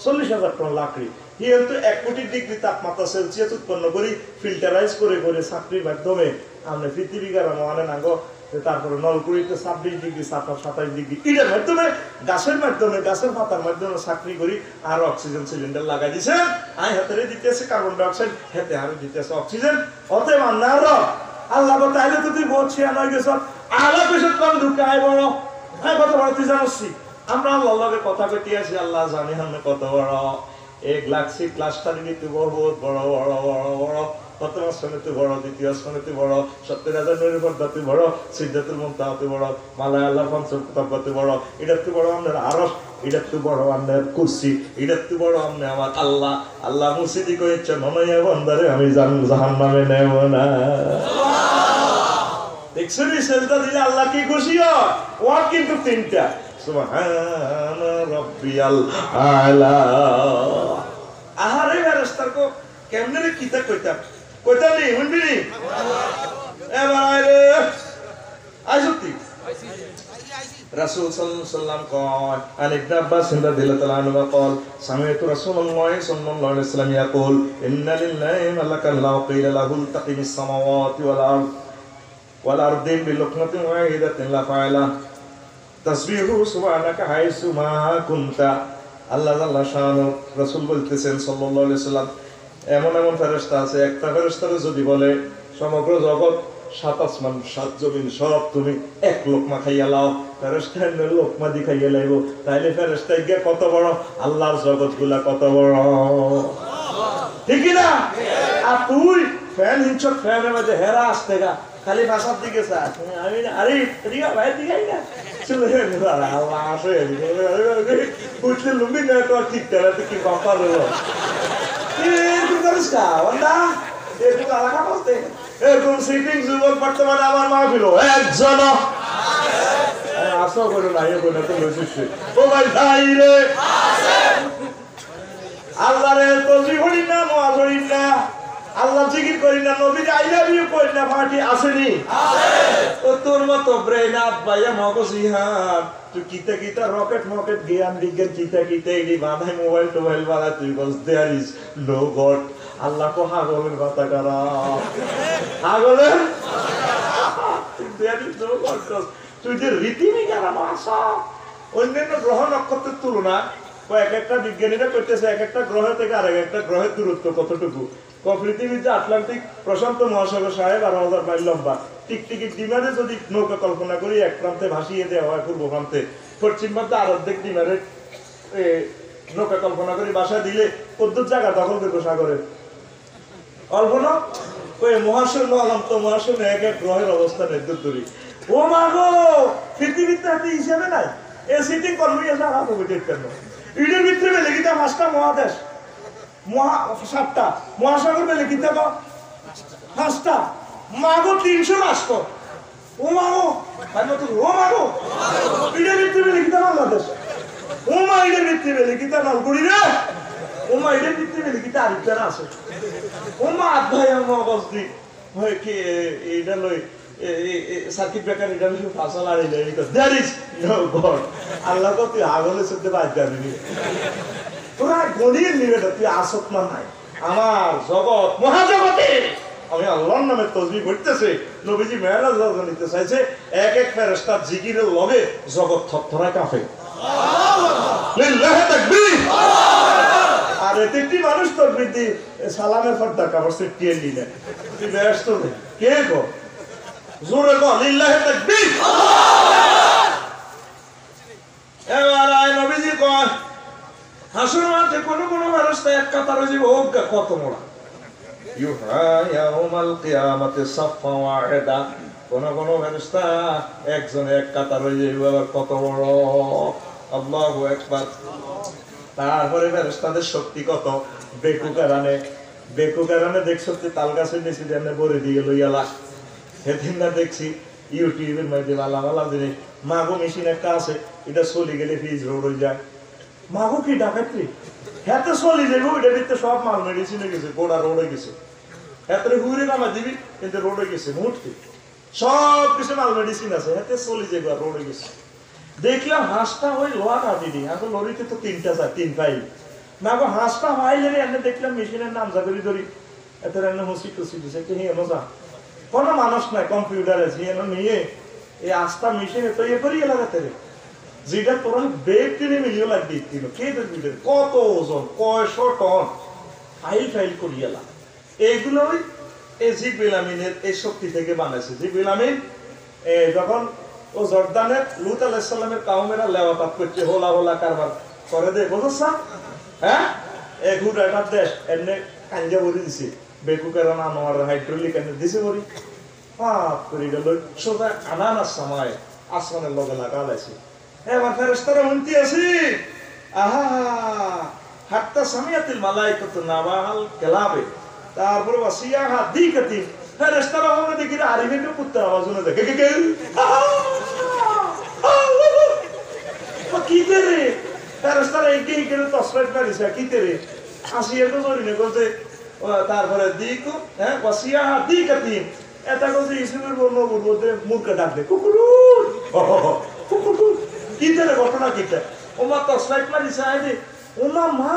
40,000 টন লাকড়ি কিন্তু 1 কোটি ডিগ্রি তাপমাত্রা সেলসিয়াস উৎপন্ন করি ফিল্টারাইজ করে চাকরির মাধ্যমে আমরা পৃথিবী গরম মানে না গো তারপরে নলকুড়িতে 26 ডিগ্রি 27 ডিগ্রি এটার মাধ্যমে গাছের পাতার মাধ্যমে চাকরি করি আর অক্সিজেন সিলিন্ডার লাগাই দিছে আই হাতে দিতেছে কার্বন ডাই অক্সাইড হাতে আর দিতেছে অক্সিজেন অতএব আল্লাহর আল্লাহ তাইলে তো তুই বলছিস নয় গেছ আল্লাহ পেশত কম ঢুকায় বড় হ্যাঁ কত বড় তুই জানছি আমরা আল্লাহর কথা কইতে আছি আল্লাহ জানি আমরা কত বড় 1 লাখ সি ক্লাসটা নিতে বড় বড় প্রথম আসমানেতে বড় দ্বিতীয় আসমানেতে বড় 70,000 নূরের পর্দাতে বড় সিদ্ধাতুল মুনতাহাতে বড় মালায় আল্লাহ পঞ্চম কিতাবতে বড় এটাতে বড় আমাদের আরশ এটাতে বড় আমাদের কুরসি এটাতে বড় আমরা আমার আল্লাহ মুর্শিদি কইছে ননয়া বান্দারে আমি জাহান্নামে নেব না দেখছেন সেজদা দিলে আল্লাহ কি খুশি হয় ওয়ার্ড কিন্তু 3টা সুবহানা রাব্বিয়াল আলা আহারে ফেরেশতার কো কেমনে রে কিতা কইতা নি শুনবি নি এবার আইরে আইসতি রাসূল সাল্লাল্লাহু আলাইহি ওয়াসাল্লাম কয় আন ইবনে আব্বাস রাদিয়াল্লাহু তাআলা আনহু قال سمعت رسول الله صلى الله عليه وسلم يقول ان لله ملكا لا قيل له التقم السماوات والارض بلقمه واحده لا فعلا تسبيحه سبحانك حيث ما كنت আল্লাহ আল্লাহ শানু রাসূল বলতেছেন সাল্লাল্লাহু আলাইহি ওয়াসাল্লাম এমন ফেরেশতা আছে একটা ফেরেশতারে যদি বলে সমগ্র জগৎ 7 আসমান 7 জমিন সব তুমি এক লোকমা খাইয়া লাও ফেরেশতা লোকমা দি খাইয়া লাইবো তাইলে ফেরেশতা গিয়া কত বড় আল্লাহর জগৎগুলা কত বড় ঠিক না আর তুই ফ্যান হিংসক ফ্যানের মধ্যে হেরা আসতে গা খালি ভাষার দিকে চা আমি আরে এদিকে ভাই দিকে না চলে আল্লাহ আসে বুঝলে লুঙ্গি না তো ঠিক তাহলে তো কি বাপা হলো তুই করিস কা বন্ধা তুই আলাদা বলতে এরকম সিটিং যুবক বর্তমানে আমার মাহফিল একজন আসো করে না এ করে তো লইছিস ও ভাই ভাই রে আল্লাহ রে তো জীবনী না নওয়াজ হই না আল্লাহ জিকির করি না নবী আই লাভ ইউ করি না পার্টি আসেনি আছে তো তোর মতো ব্রেন আপ ভাইয়া মগজ ইহান তুই কিতা রকেট জ্ঞান বিজ্ঞান কিতা এই বানাই মোবাইল বানাই তুই বলস দেয়ার ইজ নো গড আল্লাহ কো হাগলের কথা করা হাগলের দেয়ার ইজ নো গড তুই যে রীতিবিজ্ঞান ভাষা অন্যান্য গ্রহ নক্ষত্রের তুলনা এক একটা বিজ্ঞানীরা করতেছে এক একটা গ্রহ থেকে আরেক একটা গ্রহের দূরত্ব কতটুকু পৃথিবীর যে আটলান্টিক প্রশান্ত মহাসাগর 12,500 মাইল লম্বা টিকটিকি ডিমারে যদি নৌকা কল্পনা করি এক প্রান্তে ভাসিয়ে দেওয়া হয় পূর্ব প্রান্তে পশ্চিম প্রান্তে আর অর্ধেক ডিমারে নৌকা কল্পনা করি বাসা দিলে কদ্দুর জায়গা দখল করবো সাগরে অল্প না ওই মহাশূন্য অনন্ত মহাশূন্য এক এক গ্রহের অবস্থা নির্দেশ করি ও মা গো পৃথিবীতে হাতে হিসাবে নাই এ সিটিং করবি সারা কমিটির কেন ইডের ভিতরে লেখিতা 5টা মহাদেশ 7টা মহাসাগর বেলে কিনতে 5টা মাগো 300 রাষ্ট্র ও মাগো ও মাগো ইডের ভিতরে লিখিতে বাংলাদেশ ও মা ইডের ভিতরে লিখিতে নলকুড়ি রে ও মা ইডের ভিতরে লিখিতে আরিফারা আছে ও মা আধ্যায় মগজ দি হয় কি এইটা লই সার্কিট ব্রেকার এটা শুধু ফাঁসা লাড়িলে দ্যাট ইজ নো গড। আল্লাহ তো তুই আগলে শুনতে বাদ যাবি, তোরা গণিয়ে নিবে না, তুই আসত না নাই আমার জগৎ মহাজগতে আমি আল্লাহর নামে তসবিহ করতেছে। নবীজি মেরাজ নিতে চাইছে, এক এক ফেরেশতার জিকিরের লগে জগৎ থরথরায় কাঁপে। লিল্লাহি তাকবীর। আর এতে মানুষ তোর বৃদ্ধি সালামের পর্দা কাপড় টিয়ে নিলেন, তুই ব্যস্ত নেই কে গো জোরে গো লিল্লাহি তাকবীর। এবার আয় নবীজি কয় হাসুর মাঠে কোন কোন ফেরেশতা এক কাতারে যাবে, ও কত মোড়া ইউহা ইয়াউমাল কিয়ামাতি সাফফা ওয়াহিদা, কোন কোন ফেরেশতা একজন এক কাতারে যাবে, আবার কত বড়, আল্লাহু আকবার। তারপরে ফেরেশতাদের শক্তি কত, বেকু কারণে দেখছো তাল গাছের নিচে যেন বরে দিয়ে লইয়ালা। সেদিন না দেখছি ইউটিউবের মধ্যে ভালো জিনিস, মাগো মেশিন একটা আছে, এটা চলে গেলে ফ্রিজ রোড হয়ে যায়। মাগো কি ডাকাতি হাতে চলে যাবে, ওইটা ভিতরে সব মাল মেডিসিনে গেছে, গোড়া রোডে গেছে, হাতে ঘুরে নামা দিবি কিন্তু রোডে গেছে, মুহূর্তে সব কিছু মাল মেডিসিন আছে, হাতে চলে যাবে আর রোডে গেছে। দেখলাম হাঁসটা ওই লোহা না দিদি, এখন লরিতে তো তিন পাইল না গো, হাঁসটা হাইলে এনে দেখলাম মেশিনের নাম জাগরি ধরি এত রান্না হসি টসি দিছে কি হেন যা কোনো মানুষ নাই, কম্পিউটার আছে এনে নিয়ে এই আস্তা মেশিনে তো ইয়ে করিয়ে লাগাতে রে, যেটা তোরা বেগ কিনে মিলিয়ে লাগবে কিলো কে দেখবি কত ওজন, কয়শো টন ফাইল করিয়েলা। এইগুলোই এই জিবরিল আমিনের এই শক্তি থেকে বানাইছে। জিবরিল আমিন যখন ও জর্দানের লূত আলাইহিস সালামের কাউমেরা লেওয়াপাত করছে, হোলা কারবার করে দে বুঝছ, হ্যাঁ এক হুডাটার দেশ এমনি কাঞ্জা ভরি দিছে, বেকু কারণ আমার হাইড্রোলিক এনে দিছে ভরি পাপ করে গেল সোজা আনানাস সামায় আসমানের লগে লাগা লাইছে। এবার ফেরেশতারা উনতি আছে, আহা হাত্তা সামিয়াতিল মালাইকাতু নাবাহাল কালাবে, তারপর ওয়াসিয়াহা দিকাতি, ফেরেশতারা হবে দেখি আরিফের কুত্তার আওয়াজ শুনে দেখে কে কি করে ফেরেশতারা এই করে তসরাত মারিছে কি করে আসিয়া তো জরি না করতে। তারপরে দিকু হ্যাঁ ওয়াসিয়াহা দিকাতি, এটা করতে ইসলামের বর্ণবুর মধ্যে মুখে ডাক দে কুকুরু কুকুরু কি করে ঘটনা কিটা ওমা তসরাত মারিছে আইদি ওমা মা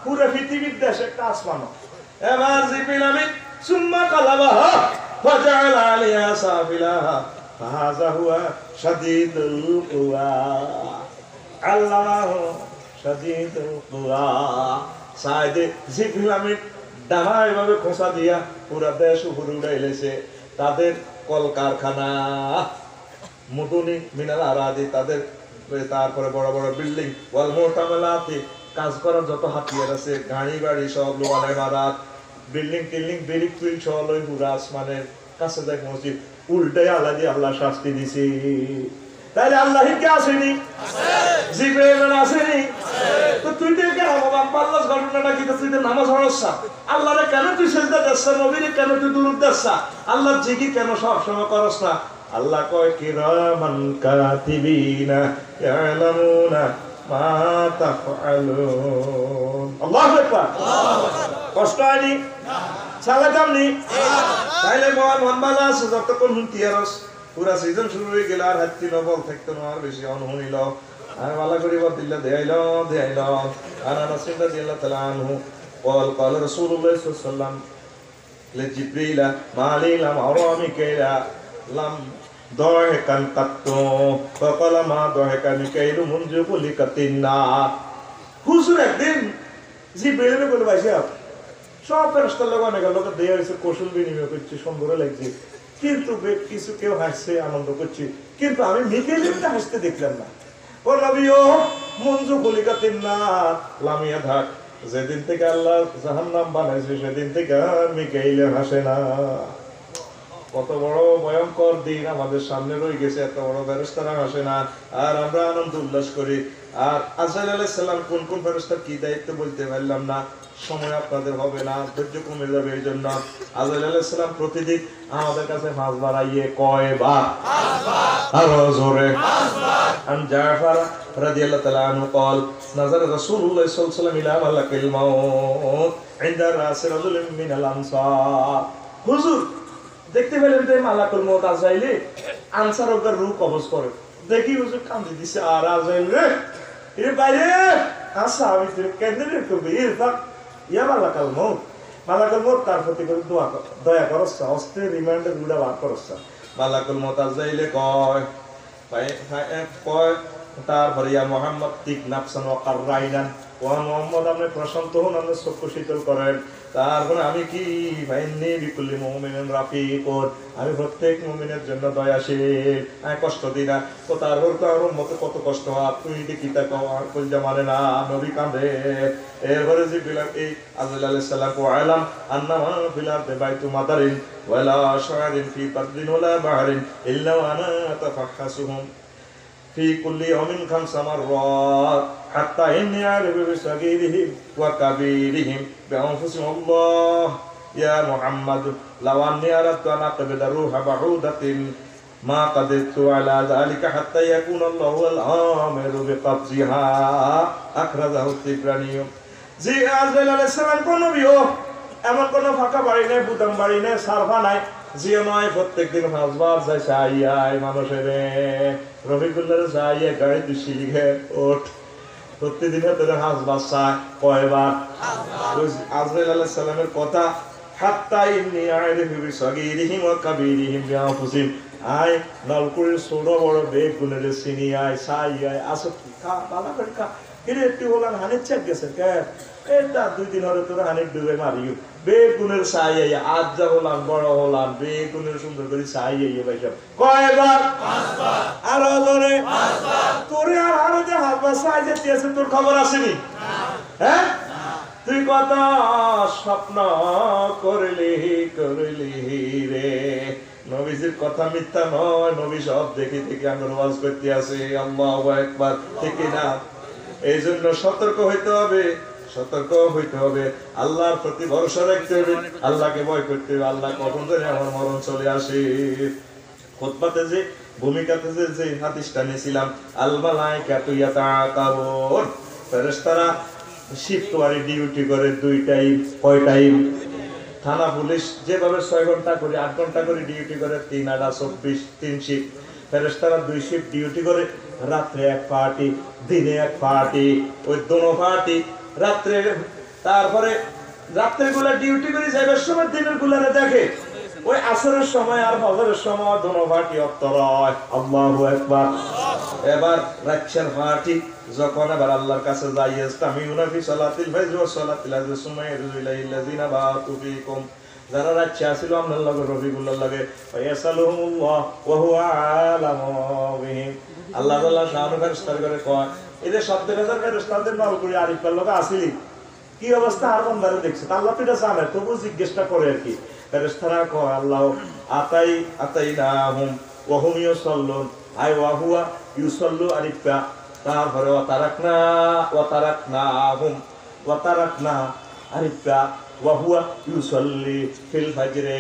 পুরো পৃথিবীর দেশ একটা আসমান। এবার জিবরিল আমিন সুম্মা কালাবাহা ফাজাআল আলিয়া সাফিলাহা ফাহাযা হুয়া শাদীদুল কুওয়া, আল্লাহু শাদীদুল কুওয়া। সাইদে জিবরিল আমিন ডানা এভাবে খোঁচা দিয়া পুরা দেশ উপরে উড়াইলেছে। তাদের কলকারখানা মুদুনি মিনাল আরাদি, তাদের তারপরে বড় বড় বিল্ডিং ওয়াল মুতামালাতি, কাজ করার যত হাতিয়ার আছে, গাড়ি বাড়ি সব লোহারে মারাত, বিল্ডিং টিল্ডিং বিল্ডিং টুইল সব ওই পুরা আসমানের কাছে দেখ মসজিদ উল্টাই আল্লাহ দিয়ে আল্লাহ শাস্তি দিছি। তাইলে আল্লাহ কে আসেনি, জিবরাইল আসেনি, তো তুই তো কেন পাল্লাস ঘটনাটা কি, তুই তো নামাজ পড়ছস, আল্লাহরে কেন তুই সিজদা দিছস, নবীরে কেন তুই দুরূদ দিছস, আল্লাহর জিকির কেন সব সময় করছ না? আল্লাহ কয় কিরামান কাতিবিনা ইয়ালামুনা মা তাফআলুন। আল্লাহু আকবার। কষ্ট হয়নি না, সালাম নি তাইলে মন ভালো আছে যতক্ষণ হুঁতি আরস পুরা সিজন শুরু হয়ে গেল, আর হাতি নবল থাকতো না, আর বেশি অনুহনিল আর ভালো করে দিল্লা দেয়াইল আর আনাস রাদিয়াল্লাহু তাআলা আনহু قال قال رسول الله صلى الله عليه وسلم لجبريل ما لي لم أرى ميكائيل لم ضحكا قط فقال ما ضحك ميكائيل منذ خلقت النار। হুজুর একদিন জিবরাইলের বলে ভাইয়া সব ফেরেশতার লোক অনেক লোক দেয়া হয়েছে, কৌশল বিনিময় করছে, সুন্দর লাগছে, কিন্তু কিছু কেউ হাসছে আনন্দ করছে, কিন্তু আমি মিকাইলকে হাসতে দেখলাম না। ও নবী ও মঞ্জু খলিকাতিন নার লামিয়া থাক, যেদিন থেকে আল্লাহ জাহান্নাম বানাইছে সেদিন থেকে আর মিকাইল হাসে না। কত বড় ভয়ঙ্কর দিন আমাদের সামনে রয়ে গেছে, এত বড় ফেরেশতারা হাসে না আর আমরা আনন্দ উল্লাস করি। আর আজরাইল আলাইহিস সালাম কোন কোন ফেরেশতার কি দায়িত্ব বলতে পারলাম না, সময় আপনাদের হবে না, ধৈর্য কমে যাবে। এই জন্য আজরাইল আলাইহিস সালাম প্রতিদিন আমাদের কাছে 5 বার আইয়ে কয়বার, 5 বার, আরো জোরে 5 বার। আন জাফর রাদিয়াল্লাহু তাআলা আনহু قال نظر رسول الله صلى الله عليه وسلم الى ملك الموت عند راس رجل من الانصار। হুজুর দেখতে পেলেন যে মালাকুল মউত আজরাইলে আনসার ওর রূহ কবজ করে। দেখি হুজুর কাঁদি দিছে, আর আজরাইল রে এ বাইরে আসা আমি তুই কেঁদে রে করবি ইরফাক ইয়া মালাকুল মউত। মালাকুল মউত তার প্রতি করে দয়া করছ, অস্ত্রের রিমান্ডের গুড়া বার করছ। মালাকুল মউত আজরাইলে কয় কয় তারপরে ইয়া মুহাম্মদ তিক নাফসান ওয়া কাররাইনান, ও মুহাম্মদ আপনি প্রশান্ত হন, আপনি চক্ষু শীতল করেন। তারপরে আমি কি ফাইন্নি বিকুল্লি মুমিনিন রাফিকুন, আমি প্রত্যেক মুমিনের জন্য দয়াশীল, আমি কষ্ট দিই না। তো তারপর তো আমার মতো কত কষ্ট হয়, তুই দেখি তা আর কইজা মানে না, নবী কাঁদে। এরপরে যে বিলাল এই আজরাইল আলাইহিস সালাম আলাম আন্নামা ফিল আরদি বাইতু মাদারিন ওয়ালা শারিন ফি বাদরিন ওয়ালা বাহরিন ইল্লা ওয়া আনা আতাফাহহাসুহুম في كل يوم 5 مرات حتى إني أعرف بصغيرهم وكبيرهم بأنفسهم الله يا محمد لو أني أردت أن أقبض روح بعودة ما قدرت على ذلك حتى يكون الله الآمر بقبضها أخرجه الطبراني। জি আজরাইল আলাইহিস সালাম কোন নবীও এমন কোন ফাঁকা বাড়ি নেই, বুতাম বাড়ি নেই, সারফা নাই, জিও নয় প্রত্যেকদিন হাসবার যায় চাইয়াই মানুষের রফিকুল্লাহ চাইয়ে গাড়ি দুশি লিখে ওঠ প্রত্যেকদিন তোদের হাসবার চায় কয়বার। আজরাইল আলাইহিস সালামের কথা হাত্তা ইন্নী আ'রিফু বিসগীরিহিম ওয়া কাবীরিহিম বিআনফুসিহিম, আয় নলকুড়ির ছোট বড় বেগ গুণের চিনি আয় চাইয়াই আসো কি খা বালা করে খা কিরে একটু বললাম হানির চেক গেছে কে এটা 2 দিন হরে তোরা হানির ডুবে মারিও বেগুনের চাইয়াই আজ যা হলাম বড় হলাম বেগুনের সুন্দর করে চাইয়াই ভাই সব কয়বার 5 বার আর জোরে 5 বার তোরে আর যে হাসবার চাই যেতে আছে তোর খবর আসেনি হ্যাঁ তুই কত স্বপ্ন করলি রে। নবীজির কথা মিথ্যা নয়, নবী সব দেখে দেখে আমরা ওয়াজ করতে আসে আল্লাহু আকবার, ঠিক না? এই জন্য সতর্ক হইতে হবে, সতর্ক হইতে হবে, আল্লাহর প্রতি ভরসা রাখতে হবে, আল্লাহকে ভয় করতে হবে। আল্লাহ কখন জানি আমার মরণ চলে আসে। খুতবাতে যে ভূমিকাতে যে হাদিসটা নিয়েছিলাম আল মালাইকাতু ইয়াতাকাবুন, ফেরেশতারা শিফট ওয়ারি ডিউটি করে 2 টাইম, কয় টাইম? থানা পুলিশ যেভাবে 6 ঘন্টা করে 8 ঘন্টা করে ডিউটি করে 3 আর 24 3 শিফট, ফেরেশতারা 2 শিফট ডিউটি করে, রাত্রে 1 পার্টি দিনে 1 পার্টি, ওই দোনো পার্টি রাত্রে। তারপরে রাত্রে গুলা ডিউটি করে যাইবার সময় দিনের গুলারে দেখে, ওই আসরের সময় আর ফজরের সময় দোনো পার্টি অত্তরয় আল্লাহু আকবার। এবার রাতের পার্টি যখন এবার আল্লাহর কাছে যাই ইস্তামিউনা ফি সালাতিল ফাজর ওয়া সালাতিল আসর সুম্মা ইয়ারজুলাইল্লাযিনা বাতু ফিকুম, যারা রাতে আসিল আপনার লগে রফিকুল্লাহ লাগে ফায়াসালুহুমুল্লাহ ওয়া হুয়া আলামু বিহিম, আল্লাহ তাআলা শাহানু ফেরেশতার করে কয় এদের শব্দের হাজার ফেরেশতাদের নাম করে আরিফার লগে আসিলি কি অবস্থা আর বন্দারে দেখছে আল্লাহ তো এটা জানে, তবু জিজ্ঞাসা করে আর কি। ফেরেশতারা কয় আল্লাহ আতাইনাহুম ওয়া হুম ইউসাল্লুন, আই ওয়া হুয়া ইউসাল্লু আরিফা, তারপরে ওয়া তারাকনা আরিফা ওয়া হুয়া ইউসাল্লি ফিল ফাজরে।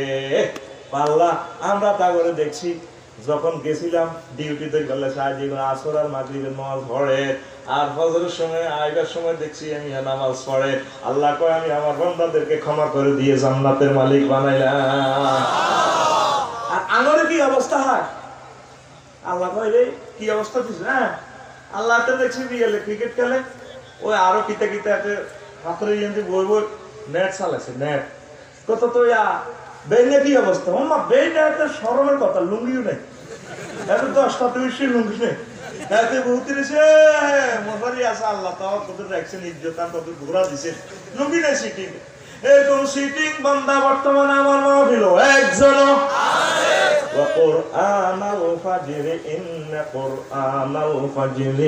আল্লাহ আমরা তা করে দেখছি যখন গেছিলাম ডিউটিতে গেলে সাহায্য আসর আর মাগরিবের নামাজ পড়ে, আর ফজরের সময় আইবার সময় দেখছি আমি নামাজ পড়ে। আল্লাহ কয় আমি আমার বান্দাদেরকে ক্ষমা করে দিয়ে জান্নাতের মালিক বানাইলাম। আর আমার কি অবস্থা হয় আল্লাহ কয় রে কি অবস্থা দিছে। হ্যাঁ আল্লাহ তো দেখছি বিয়েলে ক্রিকেট খেলে, ওই আরো কিতা হাতের ইয়েন্দি বই বই নেট চালাইছে নেট কত তো বেইনে কি অবস্থা মামা বেইনে একটা শরমের কথা, লুঙ্গিও নেই, এত 10টা 20 লুঙ্গি নেই, এতে বহুত রেছে মশারি আছে আল্লাহ তাও কত রাখছেন ইজ্জত আর কত ঘোরা দিছে, লুঙ্গি নেই সিটিং। এই কোন সিটিং বান্দা বর্তমানে আমার মাহফিল একজন ওয়া কুরআনাল ফাজর ইন্না কুরআনাল ফাজর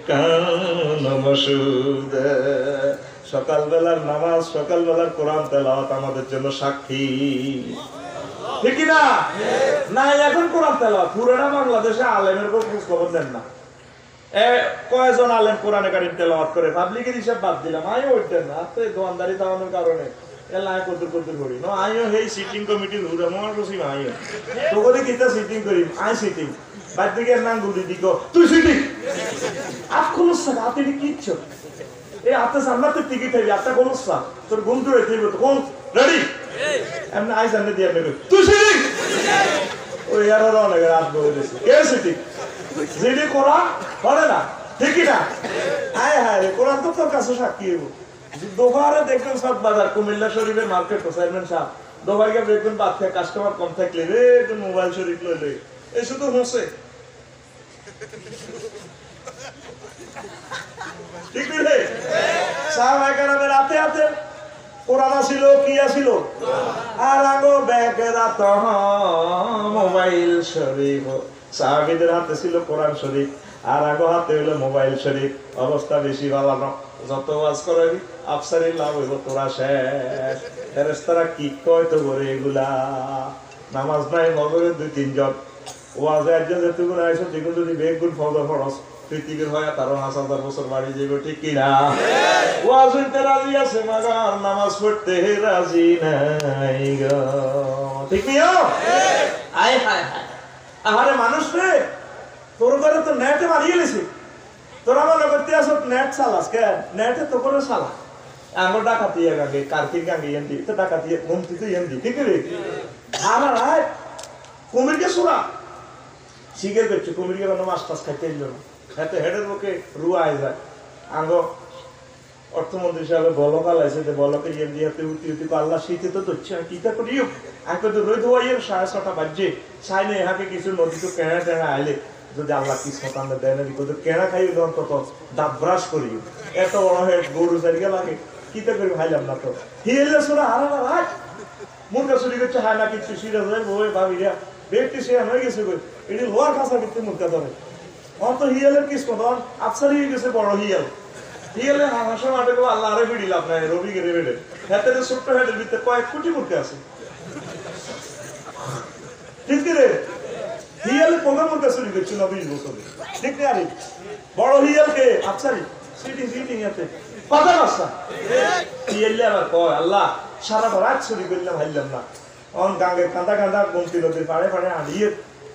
কানা মাশহুদা, সকালবেলার নামাজ সকালবেলার কোরআন তেলাওয়াত আমাদের জন্য সাক্ষী, ঠিক না? না এখন কোরআন তেলাওয়াত পুরোটা বাংলাদেশে আলেমের কোনো খোঁজ খবর দেন না। কয়জন আলেম কোরআনে কারিম তেলাওয়াত করে পাবলিকের হিসাব বাদ দিলাম, আমিও ওইতেন না তো দোয়ানদারি তাওয়ানোর কারণে এলাই কদুর করি না, আমিও সেই সিটিং কমিটির হুড়া মনে করছি আমিও তো করে কিতা সিটিং করি, আই সিটিং বাদ দিকে নাম গুলি দিক তুই সিটিং আপ খুলুস হাতে কিচ্ছু এই হাতে সামনাতে টিকিট থাকবি আটটা কোলসা তোর ঘুম ধরে থাকবে তো কোন রেডি এমনি আই জানে দিয়ে নেবে তুই সিটিং ওই আরো অনেক রাত বলে দিয়েছে কে সিটি যেটি কোরআন পড়ে না ঠিকই না হায় হায় রে কোরআন তো তোর কাছে সাক্ষী দোকানে দেখবেন সব বাজার কুমিল্লা শরীফের মার্কেট চেয়ারম্যান সাহেব দোকানে গিয়ে দেখবেন বাদ থেকে কাস্টমার কম থাকলে রে মোবাইল শরীফ লইলে এই শুধু হোসে ঠিক রে সাহেব এখানে রাতে হাতে কোরআন ছিল কি আছিল আর আগো ব্যাগের রাত মোবাইল শরীফ সাহাবীদের হাতে ছিল কোরআন শরীফ আর আগো হাতে হইলো মোবাইল শরীফ অবস্থা বেশি ভালো না যত ওয়াজ করবি আফসারি লাভ হইব তোরা শেষ ফেরেশতারা কি কয় তো করে এগুলা নামাজ নাই মগরের 2-3 জন ওয়াজে একজন যেটুকুন আইসো যেগুলো যদি বেগুন ফজর ফরজ পৃথিবীর হয় তারও 5,000 বছর বাড়ি যাইব ঠিক কিনা ওয়াজ হইতে রাজি আছে মাগার নামাজ পড়তে রাজি নাই গো ঠিক নিও আয় হায় হায় আহারে মানুষ রে তোর ঘরে তো নেটে মারিয়ে গেছে তোরা মনে করতে আসো নেট চালাস কে নেটে তো করে চালা আমার ডাকাতি আগে কার্তিক গাঙ্গে এমডি তো ডাকাতি মন্ত্রী তো এমডি ঠিক রে আমার আয় কুমিরকে সুরা শিখে করছে কুমিরকে কোনো মাছ টাছ খাইতে এলো না হাতে হেডের মুখে রুয়া হয়ে যায় আঙ্গ অর্থমন্ত্রী সাহেব বলক আলাইছে যে বলকে এমডি হাতে উঠি উঠি আল্লাহ শীতে তো ধরছে আমি কিতা করিও আগে তো রোদ হওয়াই 6:30 বাজছে সাইনে হাকে কিছু নদী তো কেনা টেনা আইলে যদি আল্লাহ কিসমত আমরা দেয় না কিন্তু কেনা খাই অন্তত দাঁত ব্রাশ করি এত বড় হয়ে গরু চারিকে লাগে কিতা করি ভাইলাম না তো হিলে সোনা হারা না ভাই মুরগা চুরি করছে হায় না কিছু সিরা যায় বই ভাবিরা ব্যক্তি সে হয়ে গেছে কই এটি লোয়ার কাঁচা ভিত্তি মুরগা ধরে অত হিয়ালের কিসমত আফসারি হয়ে গেছে বড় হিয়াল হিয়ালে হাসা মাঠে গেল আল্লাহ আরে ভিড়িল আপনার রবি গেড়ে বেড়ে হাতে ছোট্ট হেডের ভিতরে কয়েক কোটি মুরগা আছে ঠিক রে হিয়ালে প্রোগ্রাম মুরগা চুরি করছে 20 বছরে ঠিক রে আরে বড় হিয়ালকে আফসারি সিটিং এতে কথা বাসা হিয়ালে আবার কয় আল্লাহ সারা রাত চুরি করলাম হাইলাম না অন গাঙ্গের কাঁদা কাঁদা গমতি নদীর পাড়ে পাড়ে আনিয়ে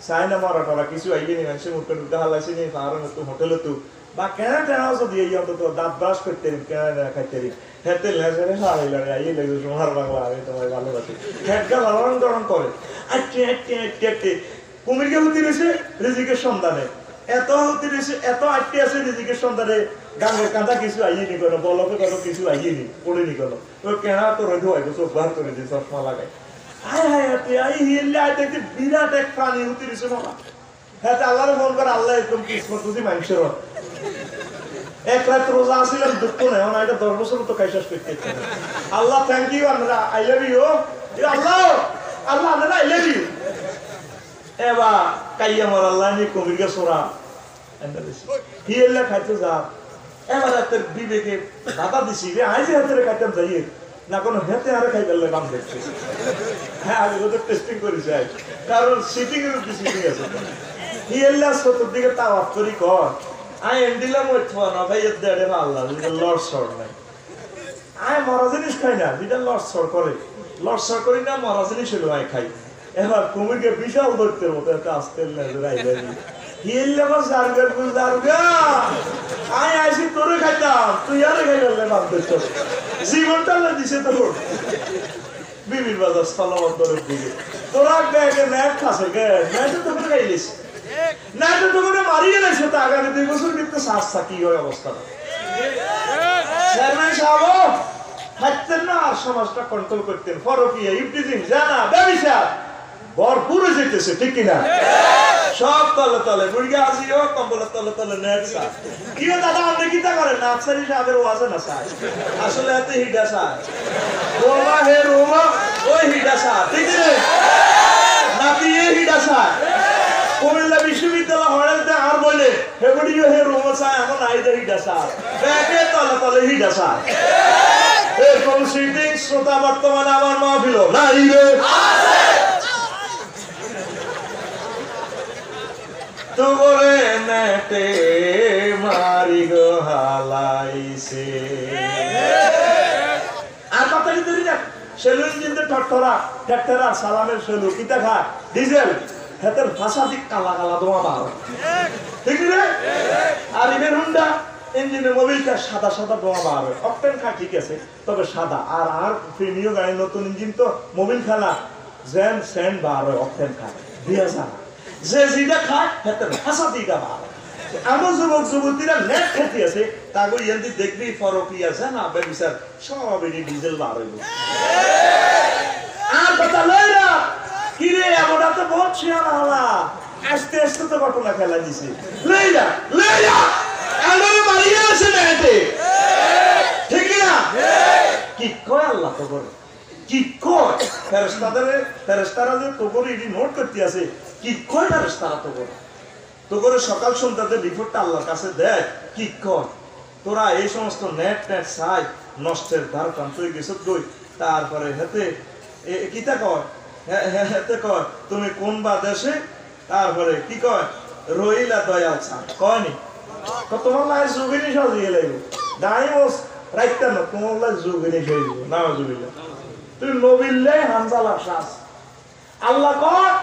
চাই না মারা টারা কিছু আইয়ে নি মানুষের মুখে ঢুকতে হালাইছে নি পাহাড়ের মতো হোটেলে তো বা কেনা টেনাও যদি এই অন্তত দাঁত ব্রাশ করতে কেনা খাইতে হেতে লেজে হারাই লাগে আইয়ে লেগে সোনার বাংলা আমি তোমায় ভালোবাসি হেডকা লালন গরম করে আটকে আটকে আটকে আটকে কুমিরকে হতে রয়েছে রিজিকের সন্ধানে এত হতে রয়েছে এত আটকে আছে রিজিকের সন্ধানে গাঙ্গের কাঁদা কিছু আইয়ে নি কোনো বলকে কোনো কিছু আইয়ে নি পড়ে নি কোনো তো কেনা তো রোদ হয় চোখ বার করে দিয়ে চশমা লাগায় হায় হায় হাতে আই হিলে আই দেখতে বিরাট এক প্রাণী হতে রয়েছে বাবা হ্যাঁ আল্লাহরে ফোন করে আল্লাহ একদম কিসমত বুঝি মানুষের এক রাত রোজা আসছিলাম দুঃখ নেই এখন এটা 10 বছর তো খাইশাস করতে আল্লাহ থ্যাংক ইউ আমরা আই লাভ ইউ আল্লাহ আল্লাহ আমরা আই লাভ ইউ এবার কাইয়া মার আল্লাহ নি কবিরকে সোরা হিলে খাইতে যা এবার তোর বিবেকে দাদা দিছি রে আই যে হাতে খাইতাম যাইয়ে না কোনো হেতে আরে খাই গেলে বাম দেখছে হ্যাঁ আমি ওদের টেস্টিং করি যাই কারণ সিটিং এর উপর সিটিং আছে হিয়েল্লা সতর দিকে তাওয়াফ করি কর আই এন্ডিলাম ওই থানা ভাই এর দেড়ে আল্লাহ লর্ড শর্ট নাই আই মরা জিনিস খাই না যেটা লর্ড শর্ট করে লর্ড শর্ট করি না মরা জিনিস হলো আই খাই এবার কুমিরকে বিশাল ধরতে মতো একটা আসতে লেজে আইলাম হিয়েল্লা বাস জারগার বুঝ জারগা আই আইসি তোরে খাইতাম তুই আরে খাই গেলে বাম দেখছ জীবনটা না দিছে তোর বিবির বাজার স্থলবন্দরের দিকে তোরা ব্যাগে নেট খাসে গে নেটে তো করে গাইলিস নেটে তো করে মারিয়ে গেছে তো আগামী 2 বছর কিন্তু শ্বাস থাকি হয় অবস্থাটা চেয়ারম্যান সাহেব হাঁটতেন না আর সমাজটা কন্ট্রোল করতেন ফরকিয়া ইফটিজিং জানা ব্যবসা ভরপুর যেতেছে ঠিক কিনা সব তলে তলে মুরগি আসিও কম্বলের তলে তলে নেট সা কি দাদা আপনি কি তা করেন নার্সারি সাহেবের ওয়াজে না স্যার আসলে এতে হিডা স্যার রোমা হে রোমা ওই হিডা স্যার ঠিক আছে নাকি এই হিডা স্যার কুমিল্লা বিশ্ববিদ্যালয় হড়েলতে আর বলে হেবড়িও হে রোমা স্যার এখন আইদা হিডা স্যার ব্যাগে তলে তলে হিডা স্যার এরকম সিটিং শ্রোতা বর্তমানে আমার মাহফিল নাই রে তোরে নেটে মারি গো হালাইছে আর কথাটি ধরি না সেলু ইঞ্জিনতে ট্রাক্টরা সালামের সেলু কিতা খা ডিজেল হেতের ভাষা দিক কালা কালা দোয়া বার ঠিক রে আর ইভেন হুন্ডা ইঞ্জিনের মোবিলটা সাদা সাদা দোয়া বার অকটেন খা ঠিক আছে তবে সাদা আর প্রিমিয়াম গাড়ি নতুন ইঞ্জিন তো মোবিল খানা যেন সেন বার অক্ষেন খায় দিয়া জানা যে যেটা খায় হেতে হাসা দিটা বার আমার যুবক যুবতীরা নেট খেতে আছে তাগো ইয়ান্দি দেখবি ফরকি আছে না বেবিচার সব ডিজেল বার হইব আর কথা লইরা কি রে আমরা তো বহুত শিয়ানা হলা আস্তে আস্তে তো ঘটনা খেলা দিছে লইরা আমার মারিয়া আছে না এতে ঠিক না কি কয় আল্লাহ তো করে কি কয় ফেরেশতারা যে তো করে এডি নোট করতে আছে কি কয় ফেরেশতারা তো করে তো করে সকাল সন্ধ্যাতে রিপোর্টটা আল্লাহর কাছে দেয় কি কয় তোরা এই সমস্ত নেট সাই নষ্টের ধার প্রান্ত হয়ে গেছ কই তারপরে হেতে কিতা কয় হেতে কয় তুমি কোন বা দেশে তারপরে কি কয় রইলা দয়াল ছাড় কয়নি তোমার লাই যুগিনী সাজিয়ে লাগবে দাঁড়িয়ে রাখতে না তোমার লাই যুগিনী সাজিব না যুগিলে তুমি নবিল্লে হানজালা শ্বাস আল্লাহ কয়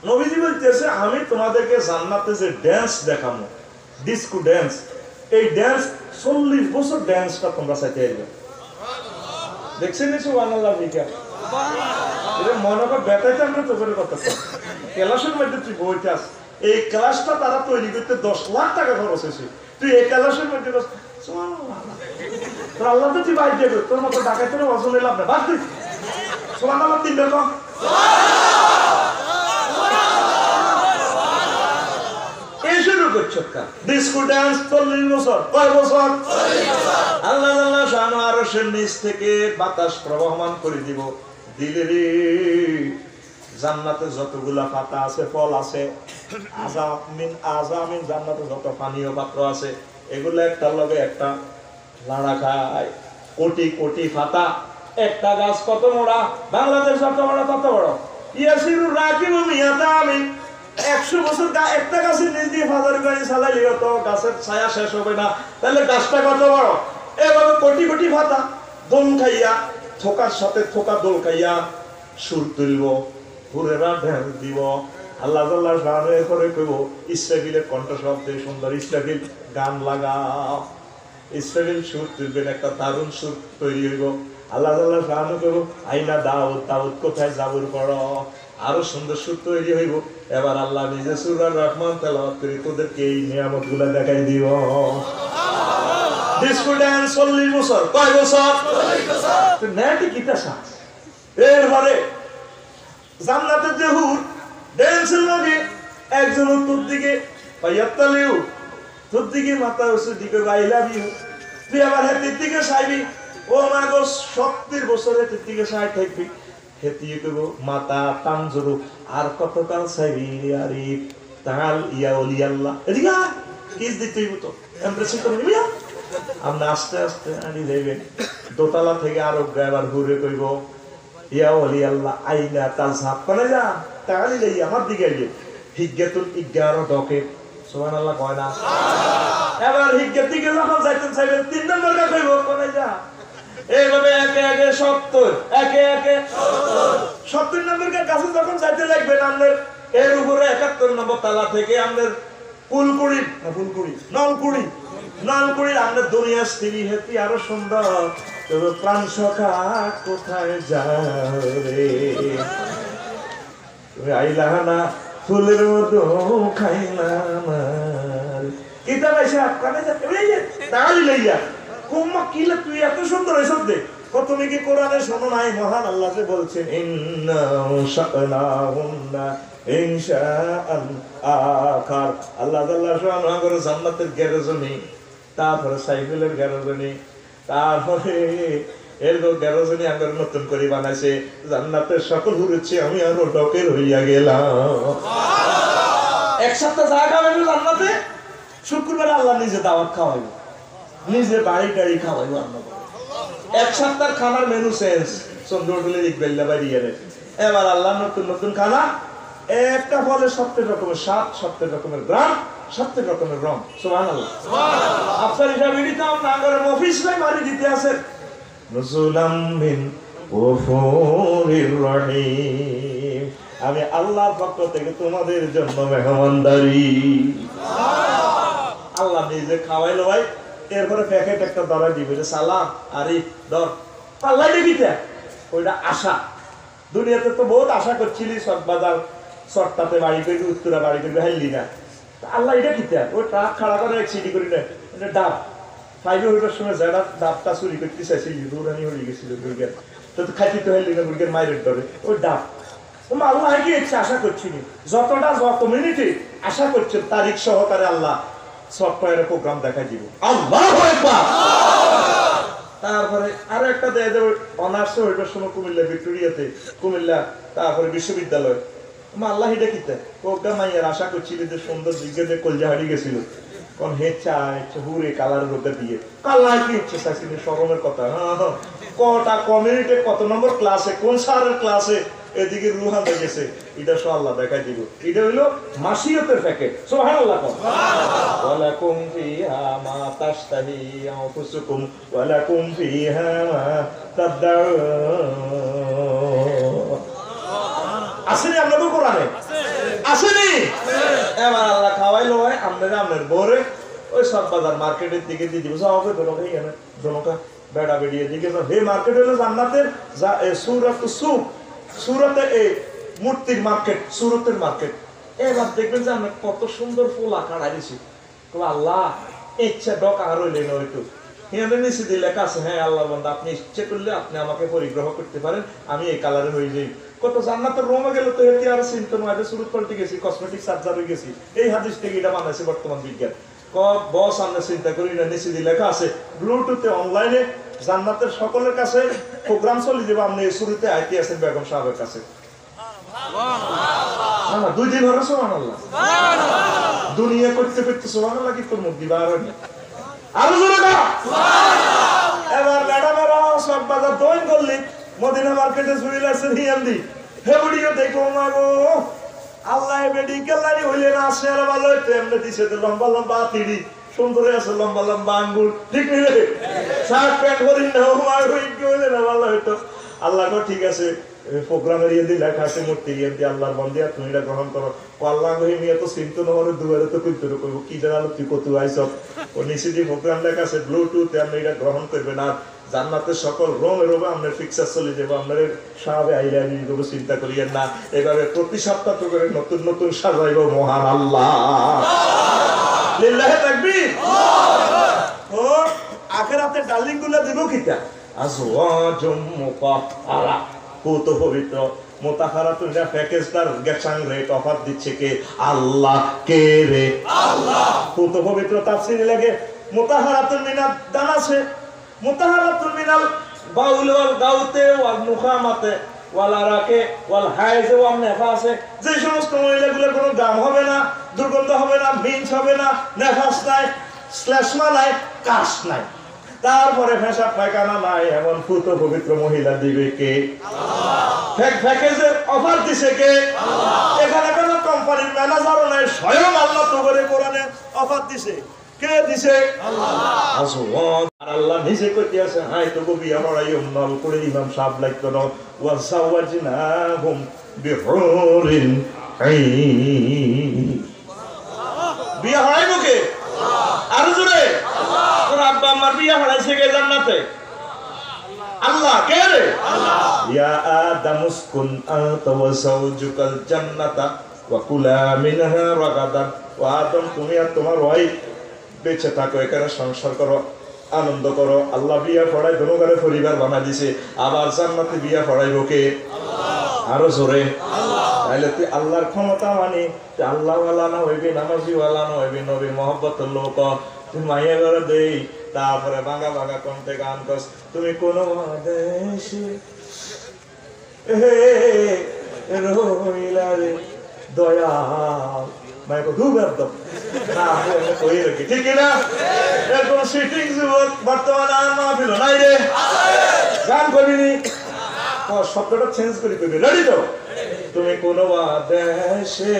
নবীজি বলতেছে আমি তোমাদেরকে জান্নাতে যে ড্যান্স দেখাবো ডিস্কো ড্যান্স এই ড্যান্স 40 বছর ড্যান্সটা তোমরা চাইতে আসবে দেখছেন নি সুবহানাল্লাহ ভিকা এটা মনে কর বেটাইতে আমরা তো করে কথা ক্লাসের মধ্যে তুই বইতে আস এই ক্লাসটা তারা তৈরি করতে 10 লাখ টাকা খরচ হয়েছে তুই এই ক্লাসের মধ্যে সুবহানাল্লাহ তোর আল্লাহ তো তুই বাইর দেবে তোর মতো ডাকাতের ওজন লাভ না বাদ তুই সুবহানাল্লাহ তিন রকম ডিস্কো ডান্স 40 বছর কয় বছর 40 বছর আল্লাহ আল্লাহ শান আরশের নিচ থেকে বাতাস প্রবাহমান করে দিব দিলে রে জান্নাতে যতগুলা পাতা আছে ফল আছে আজামিন জান্নাতে যত পানীয় পাত্র আছে এগুলো একটার লগে একটা লাড়া খায় কোটি কোটি পাতা একটা গাছ কত বড় বাংলাদেশ যত বড় তত বড় ইয়াসিরু রাকিবু মিয়াতা আমিন 100 বছর একটা গাছের নিচ দিয়ে ফাদার গাড়ি চালাইলেও তো গাছের ছায়া শেষ হবে না তাহলে গাছটা কত বড় এভাবে কোটি কোটি পাতা দোল খাইয়া থোকার সাথে থোকা দোল খাইয়া সুর তুলব হুরেরা ঢেল দিব আল্লাহ আল্লাহ গানে করে কইব ইসরাফিলের কণ্ঠ শব্দে সুন্দর ইসরাফিল গান লাগাও ইসরাফিল সুর তুলবেন একটা দারুণ সুর তৈরি হইব আল্লাহ আল্লাহ গানে কইব আইনা দাউদ কোথায় যাবুর পড়ো আরো সুন্দর সুর তৈরি হইব এবার আল্লাহ নিজে সূরা রহমান তেলাওয়াত করে তোদেরকে এই নিয়ামতগুলো দেখাই দিব ডিস্কো ডান্স 40 বছর কয় বছর 40 বছর তো নেটি কিটা শ্বাস এরপরে জান্নাতের যে হুর ড্যান্সের লগে একজন তোর দিকে পাইয়াতালিও তোর দিকে মাথা উঁচু দিকে আই লাভ ইউ তুই আবার হাতের দিকে চাইবি ও মা গো 70 বছরের দিকে চাই থাকবি হেতিয়ে কইব মাতা তানজুরু আর কতকাল চাইবি আরে তাল ইয়া ওলি আল্লাহ এদিকে কিস দিতেই তো এমপ্রেস করবি মিয়া আমরা আস্তে আস্তে আনি যাইবেন দোতলা থেকে আরো ড্রাইভার ঘুরে কইব ইয়া ওলি আল্লাহ আইনা তাল সাপ করে যা তালি লই আমার দিকে আইবে হিজ্জাতুল 11 ডকে সুবহানাল্লাহ কয় না এবার হিজ্জাত দিকে যখন যাইতেন চাইবেন 3 নম্বর কা কইব কোনে যা এইভাবে একে একে 70 একে একে 70 নম্বরের কাছে যখন যাইতে লাগবে আমাদের এর উপরে 71 নম্বর তালা থেকে আমাদের নলকুড়ি আমাদের দুনিয়া স্ত্রী হেতি আরো সুন্দর তবে প্রাণ সখা কোথায় যাবে তুমি আইলা না ফুলের মতো খাইলা না কিতাব এসে আপনাকে তাড়ি লইয়া কুম্মা কিলে তুই এত সুন্দর এসব দে তুমি কি কোরআনে শোনো নাই মহান আল্লাহ যে বলছেন ইন্না শাআনাহুন্না ইনশাআন আখার আল্লাহ আল্লাহ সুবহানাহু করে জান্নাতের গ্যারেজনি তারপরে সাইকেলের গ্যারেজনি তারপরে এরগো গ্যারেজনি আবার নতুন করে বানাইছে জান্নাতের সকল হুরছে আমি আরো ডকের হইয়া গেলাম এক সপ্তাহ জায়গা হবে জান্নাতে শুক্রবার আল্লাহ নিজে দাওয়াত খাওয়াইবে নিজে বাড়ি টাড়ি খাওয়াইবো আল্লাহ এক সপ্তাহ খানার মেনু চেঞ্জ চন্দ্রডুলের ইকবাল্লা বাড়িয়ে এবার আল্লাহ নতুন নতুন খানা একটা ফলে 70 রকমের স্বাদ 70 রকমের গ্রাম 70 রকমের রং সুবহানাল্লাহ আপনার হিসাবে দিতাম না করে অফিস নাই মারি দিতে আছে নজুলাম মিন গফুরির রহিম আমি আল্লাহর পক্ষ থেকে তোমাদের জন্য মেহমানদারি আল্লাহ নিজে খাওয়াইলো ভাই এরপরে প্যাকেট একটা ধরা দিবে যে সালাম আরে ধর পাল্লাই দিবিতে ওইটা আশা দুনিয়াতে তো বহুত আশা করছিলি সব বাজার সরটাতে বাড়ি করবি উত্তরা বাড়ি করবি হাইলি না আল্লাহ এটা কিতা ওই ট্রাক খাড়া করে সিটি করি না এটা ডাব ফাইভে ওইটার সময় যারা ডাবটা চুরি করতে চাইছিল দৌড়ানি হয়ে গেছিল দুর্গের তো খাইতে তো হাইলি না দুর্গের মায়ের ধরে ওই ডাব আল্লাহ কি ইচ্ছে আশা করছিনি যত মিনিটে আশা করছেন তারিখ সহকারে আল্লাহ সফটওয়্যারের প্রোগ্রাম দেখা দিব আল্লাহু আকবার। তারপরে আরো একটা দেয় যে অনার্স হইবার সময় কুমিল্লা ভিক্টোরিয়াতে কুমিল্লা তারপরে বিশ্ববিদ্যালয় আল্লাহ এটা কিতা প্রোগ্রাম মাইয়ার আশা করছিল যে সুন্দর জিজ্ঞাসা কলজা হারিয়ে গেছিল কোন হেচ্ছা হুরে কালার রোগা দিয়ে কাল্লা কি ইচ্ছে চাইছিল শরমের কথা কটা কমিউনিটি কত নম্বর ক্লাসে কোন স্যারের ক্লাসে এদিকে রুহান গেছে এটা সব আল্লাহ দেখাই দিব এটা হইলো মাসিয়তের প্যাকেট সুবহানাল্লাহ ওয়ালাকুম ফিহা মা তাশতাহি আনফুসুকুম ওয়ালাকুম ফিহা মা তাদউন আসেনি আপনাদের কোরআনে আসেনি এবার আল্লাহ খাওয়াইলো হয় আপনারা আপনার বরে ওই সব বাজার মার্কেটের দিকে দিয়ে দিব সব দোনোকে এখানে দোনোকা বেড়া বেড়িয়ে দিকে হে মার্কেট হলো জান্নাতের সূরাত সুক সুরতে এই মূর্তির মার্কেট সুরতের মার্কেট এবার দেখবেন যে আমরা কত সুন্দর ফুল আঁকা দিছি আল্লাহ ইচ্ছা ডক আর হইলেন হয়তো এখানে নিচে দিয়ে লেখা আছে হ্যাঁ আল্লাহর বান্দা আপনি ইচ্ছে করলে আপনি আমাকে পরিগ্রহ করতে পারেন আমি এই কালারে হয়ে যাই কত জান্নাতের রুমে গেলে তো এটি আর চিন্তা নয় সুরত পাল্টে গেছি কসমেটিক সার্জার হয়ে গেছি এই হাদিস থেকে এটা বানাইছে বর্তমান বিজ্ঞান বস আমরা চিন্তা করি না নিচে দিয়ে লেখা আছে ব্লুটুথে অনলাইনে জান্নাতের সকলের কাছে প্রোগ্রাম চলে যাবে আপনি এই শুরুতে আইতে আছেন বেগম সাহেবের কাছে না না 2 দিন হলো সুবহানাল্লাহ দুনিয়া করতে করতে সুবহানাল্লাহ কি তোর মুখ দিবা আর জোরে না সুবহানাল্লাহ এবার ম্যাডামেরা সব বাজার দইন করলি মদিনা মার্কেটে চুরিল আছে নিয়ান্দি হে ভিডিও দেখো মাগো আল্লাহ মেডিকেল লাইনে হইলে না আসে আর ভালো হইতো এমনি দিছে তো লম্বা লম্বা তিড়ি সুন্দর আছে লম্বা লম্বা আঙ্গুল ঠিক নেই রে শার্ট প্যান্ট পরি না আমার হইতে হইলে না ভালো হইতো আল্লাহ কো ঠিক আছে প্রোগ্রামের ইয়ে লেখা আছে মূর্তি ইয়ে দিয়ে আল্লাহর বন্দিয়া তুমি এটা গ্রহণ করো আল্লাহ কই নিয়ে তো চিন্তা নহরে দুয়ারে তো কইতে কইব কি জানালো তুই কত আইছ ও নিচে দিয়ে প্রোগ্রাম লেখা আছে ব্লুটুথ আপনি এটা গ্রহণ করবেন না জান্নাতের সকল রোমে রোমে আপনার ফিক্সার চলে যাবো আপনার সাহাবে আইলে কোনো চিন্তা করিয়েন না এভাবে প্রতি সপ্তাহ তো করে নতুন নতুন সাজাইব মহান আল্লাহ লিল্লাহি তাকবীর ও আখিরাতে ডার্লিং গুলো দিব কিটা আজওয়াজুম মুতাহহারা কত পবিত্র মুতাহহারাতুন যা প্যাকেজটার গেছাং রেট অফার দিচ্ছে কে আল্লাহ কে রে আল্লাহ কত পবিত্র তাফসীরে লাগে মুতাহহারাতুন মিনাদ দান আছে মুতাহহারাতুন মিনাল বাউল ওয়াল গাউতে ওয়াল মুখামাতে ওয়াল আরাকে ওয়াল হাইজে ওয়াল নেফাসে যে সমস্ত মহিলাগুলোর কোনো গাম হবে না দুর্গন্ধ হবে না বিঞ্চ হবে না নেফাস নাই শ্লেষ্মা নাই কাশ নাই তারপরে পেশাব পায়খানা নাই এমন পুত পবিত্র মহিলা দিবে কে আল্লাহ প্যাকেজের অফার দিছে কে আল্লাহ এখানে কোনো কোম্পানির ম্যানেজারও নাই স্বয়ং আল্লাহ তো করে কোরআনে অফার দিছে কে দিছে আল্লাহ আসওয়াজ আর আল্লাহ নিজে কইতে আছে হাই তো বিয়া হরাইও নল করে ইমাম সাহেব লাগতো না ওয়া সাওয়াজনাহুম বিহুরিন আইন বিয়া হরাইবো কে আল্লাহ আর জোরে আল্লাহ তোর আব্বা আমার বিয়া হরাইছে কে জান্নাতে আল্লাহ কে রে আল্লাহ ইয়া আদামুসকুন আনতা ওয়া যাওজুকাল জান্নাতা ওয়া কুলা মিনহা রাগাদান ওয়া আদম তুমি আর তোমার ওয়াইফ বেঁচে থাকো এখানে সংসার করো আনন্দ করো আল্লাহ বিয়া পড়াই দোনোগারে পরিবার বানা দিছে আবার জান্নাতে বিয়া পড়াইবো কে আল্লাহ আরো জোরে আল্লাহ তাহলে তুই আল্লাহর ক্ষমতা মানি তুই আল্লাহ ওয়ালা না হইবি নামাজি ওয়ালা না হইবি নবীর মহব্বতের লোক তুই মাইয়া করে দেই তারপরে ভাঙা ভাঙা কণ্ঠে গান কস তুমি কোন দেশে রইলা রে দয়াল মাইকো দুবার দাও না আমি কই রাখি ঠিক না এরকম সিটিং যুবক বর্তমানে আর মাহফিল নাই রে গান করিনি ও শব্দটা চেঞ্জ করে কইবে রেডি তো তুমি কোন দেশে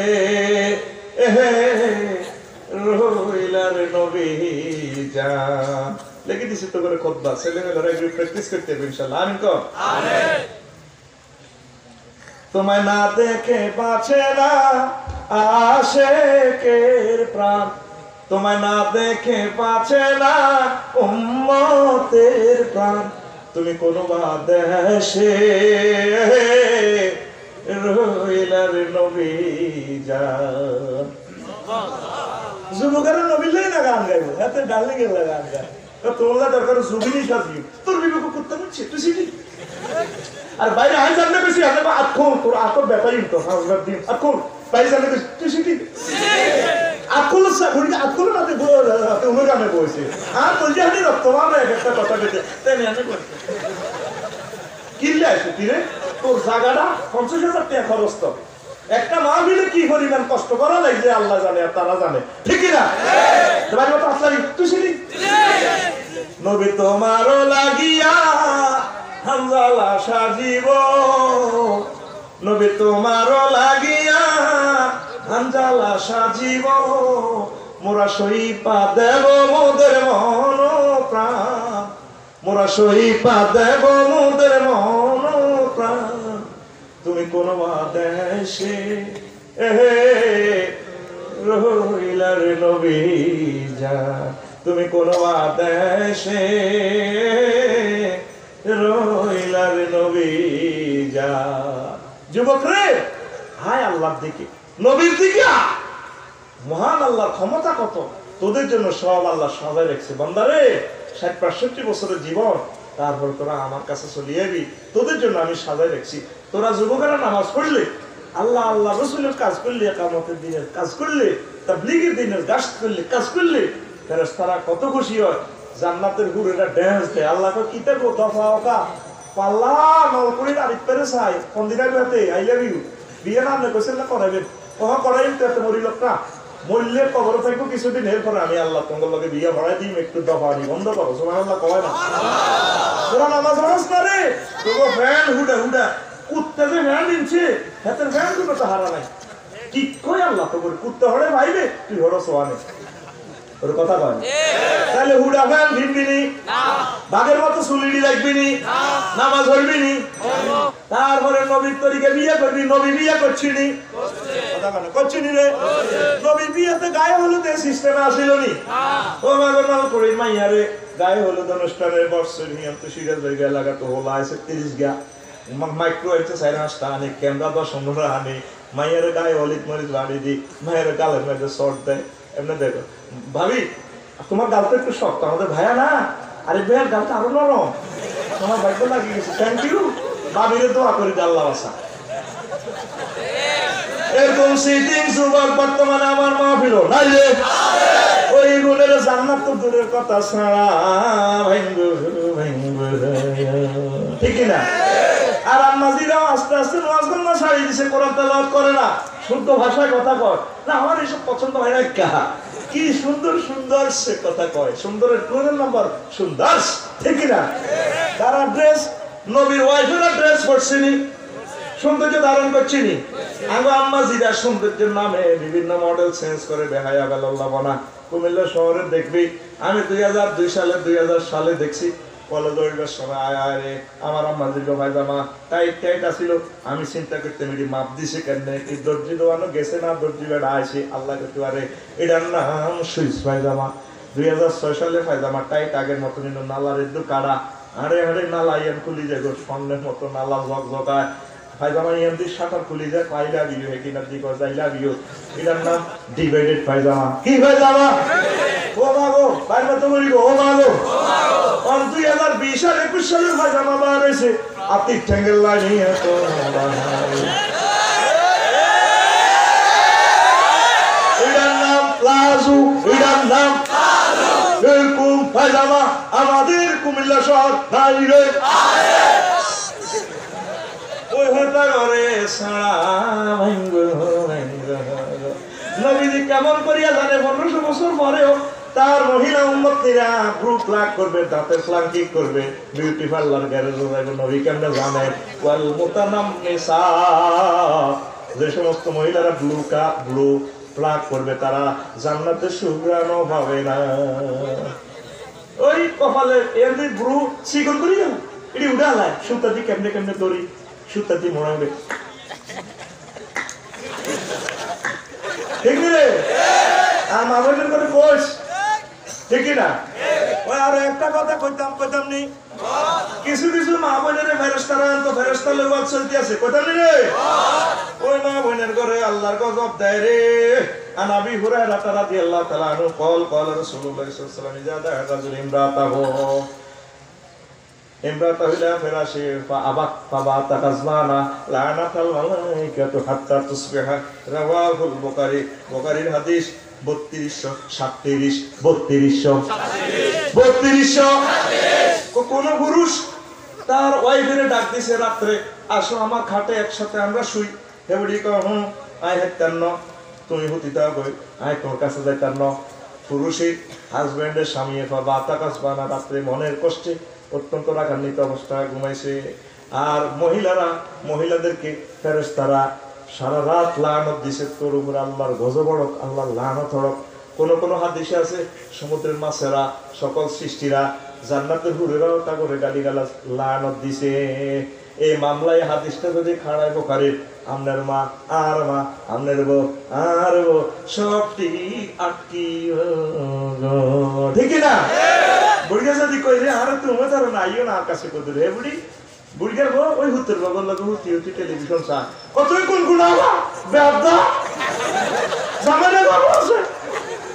রইলা রে নবী জান লিখে দিছি তো করে খুতবা ছেলেমেয়েরা একটু প্র্যাকটিস করতে হবে ইনশাআল্লাহ আমিন কো আমিন তোমায় না দেখে বাঁচে না আশেকের প্রাণ তোমায় না দেখে বাঁচে না উম্মতের প্রাণ তুমি কোন দেশে রইলার নবী যা যুবকেরা নবীলেই না গান গাইবো এত ডার্লিং এর গান গায় তোমরা দরকার যুবিনী সাজি তোর বিবেক করতে পারছি তুই সিটি আর বাইরে আই জানলে বেশি আছে আতখো তোর আত ব্যাপারই তো হাজার দিন আতখো বাইরে জানলে বেশি তুই সিটি আতখোল সাগুরি আতখোল নাতে রাতে উমর গানে বসে আর তোর জানি রক্ত মারে একটা কথা বেতে তাই না আমি করতে কিল্লা আছে তিরে তোর জায়গাটা 50,000 টাকা খরচ তো একটা মাহফিলে কি পরিমাণ কষ্ট করা লাগছে আল্লাহ জানে আর তারা জানে ঠিক কি না তোমার কথা আসলে তুই সিটি নবী তোমারও লাগিয়া হামজালা সাজিব নবী তোমারও লাগিয়া হামজালা সাজিব মোরা সহিপা দেব মোদের মন প্রাণ মোরা সহিপা দেব মোদের মন প্রাণ তুমি কোন দেশে রইলার নবী যা তুমি কোন দেশে রইলার নবী যা যুবক রে হায় আল্লাহর দিকে নবীর দিকে মহান আল্লাহর ক্ষমতা কত তোদের জন্য সব আল্লাহ সাজায় রেখেছে বান্দারে 60-65 বছরের জীবন তারপর তোরা আমার কাছে চলে যাবি তোদের জন্য আমি সাজায় রেখেছি তোরা যুবকেরা নামাজ পড়লে আল্লাহ আল্লাহ রসুলের কাজ করলে একামতের দিনের কাজ করলে তাবলীগের দিনের গাছ করলে কাজ করলে ফেরেশতারা কত খুশি হয় জান্নাতের হুরেরা ড্যান্স দেয় আল্লাহকে কি দেখো দফা ওকা পাল্লা নলপুরির আরিফ পেরে চাই কোন দিন আগে আই লাভ ইউ বিয়ে না আপনি কইছেন না করাবেন কখন করাইম তো এত মরিল না মরলে কবর থাকবো কিছুদিন এরপরে আমি আল্লাহ তোমার লগে বিয়ে ভরাই দিই একটু দফা আনি বন্ধ করো সুবহানাল্লাহ কয় না তোরা নামাজ পড়ছ না রে তোকে ফ্যান হুডা হুডা কুত্তে যে ফ্যান দিনছে হাতের ফ্যান গুলো তো হারা নাই কি কই আল্লাহ তো করে কুত্তে হড়ে ভাইবে তুই হড়ো সোয়ানে ওর কথা কয় তাহলে হুডা ফ্যান ভিড়বিনি না বাঘের মতো চুলিডি লাগবিনি না নামাজ পড়বিনি তারপরে নবীর তরিকে বিয়ে করবি নবী বিয়ে করছিনি কথা কয় করছিনি রে নবীর বিয়েতে গায়ে হলুদ এই সিস্টেমে আসিল নি ও মাগো নাল করে মাইয়ারে গায়ে হলুদ অনুষ্ঠানের বর্ষের নিয়ম তো সিরিয়াস হয়ে গেল লাগাতো হলো আছে 30 গা মাইক্রো হচ্ছে 4-5টা আনে ক্যামেরা 10-15 আনে মাইয়ারে গায়ে হলুদ মরিচ বাড়ি দি মায়ের গালের মধ্যে শর্ট দেয় এমনি দেখো ভাবি তোমার গাল তো একটু শক্ত আমাদের ভাইয়া না আরে ভাইয়ার গালটা আরো নরম তোমার ভাগ্য লাগিয়ে গেছে থ্যাংক ইউ ভাবিরে দোয়া করি আল্লাহ বাসা এরকম সিটিং সুবার বর্তমানে আমার মাহফিল নাই রে ওই গুণের জান্নাত তো দূরের কথা ছাড়া ভাঙ্গু ভাঙ্গু ঠিক না আর আম্মাজিরাও আস্তে আস্তে নামাজ কালামা ছাড়ি দিছে কোরআন তেলাওয়াত করে না শুদ্ধ ভাষায় কথা কয় না আমার এসব পছন্দ হয় না কাহা কি সুন্দর সুন্দর সে কথা কয় সুন্দরের কোন নাম্বার সুন্দর ঠিক না তারা ড্রেস নবীর ওয়াইফেরা ড্রেস পরছিনি সৌন্দর্য ধারণ করছিনি আগে আম্মাজিরা সৌন্দর্যের নামে বিভিন্ন মডেল চেঞ্জ করে বেহায়া বেলাল্লাহ বানা কুমিল্লা শহরে দেখবি আমি 2002 সালে দেখছি কলেজ দৌড়বার সময় আয় রে আমার আম্মাজির পায়জামা টাইট আসিল আমি চিন্তা করতে মেরি মাপ দিছে কেন এই দর্জি দোয়ানো গেছে না দর্জি বেড়া আইছে আল্লাহ করতে পারে এটার নাম সুইস পায়জামা 2006 সালে পায়জামা টাইট আগের মতো নিল নালার একটু কাড়া আরে আরে নালা ইয়ান খুলি যায় স্বর্ণের মতো নালা ঝকঝকায় পায়জামা ইয়ান দিয়ে শাটার খুলি যায় আই লাভ ইউ হেকিনা দি কজ আই লাভ ইউ এটার নাম ডিভাইডেড পায়জামা কি পায়জামা ও মাগো বাইরে তো বলি গো ও মাগো আর 2020 আর 21 সালের পায়জামা বার হয়েছে আতিক ঠ্যাঙ্গের লাইনে তো এটার নাম প্লাজো এটার নাম এরকম পায়জামা আমাদের কুমিল্লা শহর নাই রে ওই হতা করে সারা ভাঙ্গো ভাঙ্গো নবীজি কেমন করিয়া জানে 1500 বছর পরেও তার মহিলা উম্মতিরা ব্রু প্লাক করবে দাঁতের প্লাকিং করবে বিউটি পার্লার গ্যারেজে যাবে নবী কেমনে জানে ওয়াল মুতানাম্মিসা যে সমস্ত মহিলারা ব্লু প্লাক করবে তারা জান্নাতে সুগ্রাণও পাবে না ওই কপালে এমনি ব্রু চিকন করি না এটি উড়ালায় সুতা দিয়ে কেমনে কেমনে দড়ি সুতা দিয়ে মোড়াবে ঠিক রে আর মামাদের করে কোষ ঠিক না? ওই আর একটা কথা কইতাম নি, কিছু কিছু মা বোনের ফেরেশতারা তো ফেরেশতা লোক চলতে আছে, কইতাম নি রে, ওই মা বোনের ঘরে আল্লাহর গজব দেয় রে। আনাবি হুরায়রা রাদিয়াল্লাহু তাআলা আনহু قال رسول الله صلى الله عليه وسلم اذا دعا الرجل امراته الى فراشه فابت فبات غضبانا لعنت الملائكه حتى تصبح رواه البخاري বুখারীর হাদিস 3237 কোন পুরুষ তার ওয়াইফের ডাক দিছে রাতে, আসো আমার খাটে একসাথে আমরা শুই, হেবড়ি কহ আই হেতান্ন তুমি হতিতা কই আই তোর কাছে যাইতান্ন। পুরুষই হাজবেন্ডের স্বামী বাতা কাজ বানা রাত্রে মনের কষ্টে অত্যন্ত রাগান্বিত অবস্থায় ঘুমাইছে। আর মহিলাদেরকে ফেরেশতারা সারা রাত লানত দিছে, তোর উপরে আল্লাহর গজব হড়ক, আল্লাহর লানত হড়ক। কোন হাদিসে আছে সমুদ্রের মাছেরা সকল সৃষ্টিরা জান্নাতের হুরেরাও তা করে গালিগালাজ লানত দিছে। এই মামলায় হাদিসটা যদি খাড়াই বোখারি আমনের মা আর মা আমনের বউ আর বউ সবটি আটকি, ঠিক না? বুড়িয়া যদি কই রে আর তুমি তার নাইও না কাছে কত রে বুড়ি, বুড়িয়ার বউ ওই হুতের বগল লাগে হুতি টেলিভিশন চা কতই কোন গুণ আবা বেআদা জামানে বাবা আছে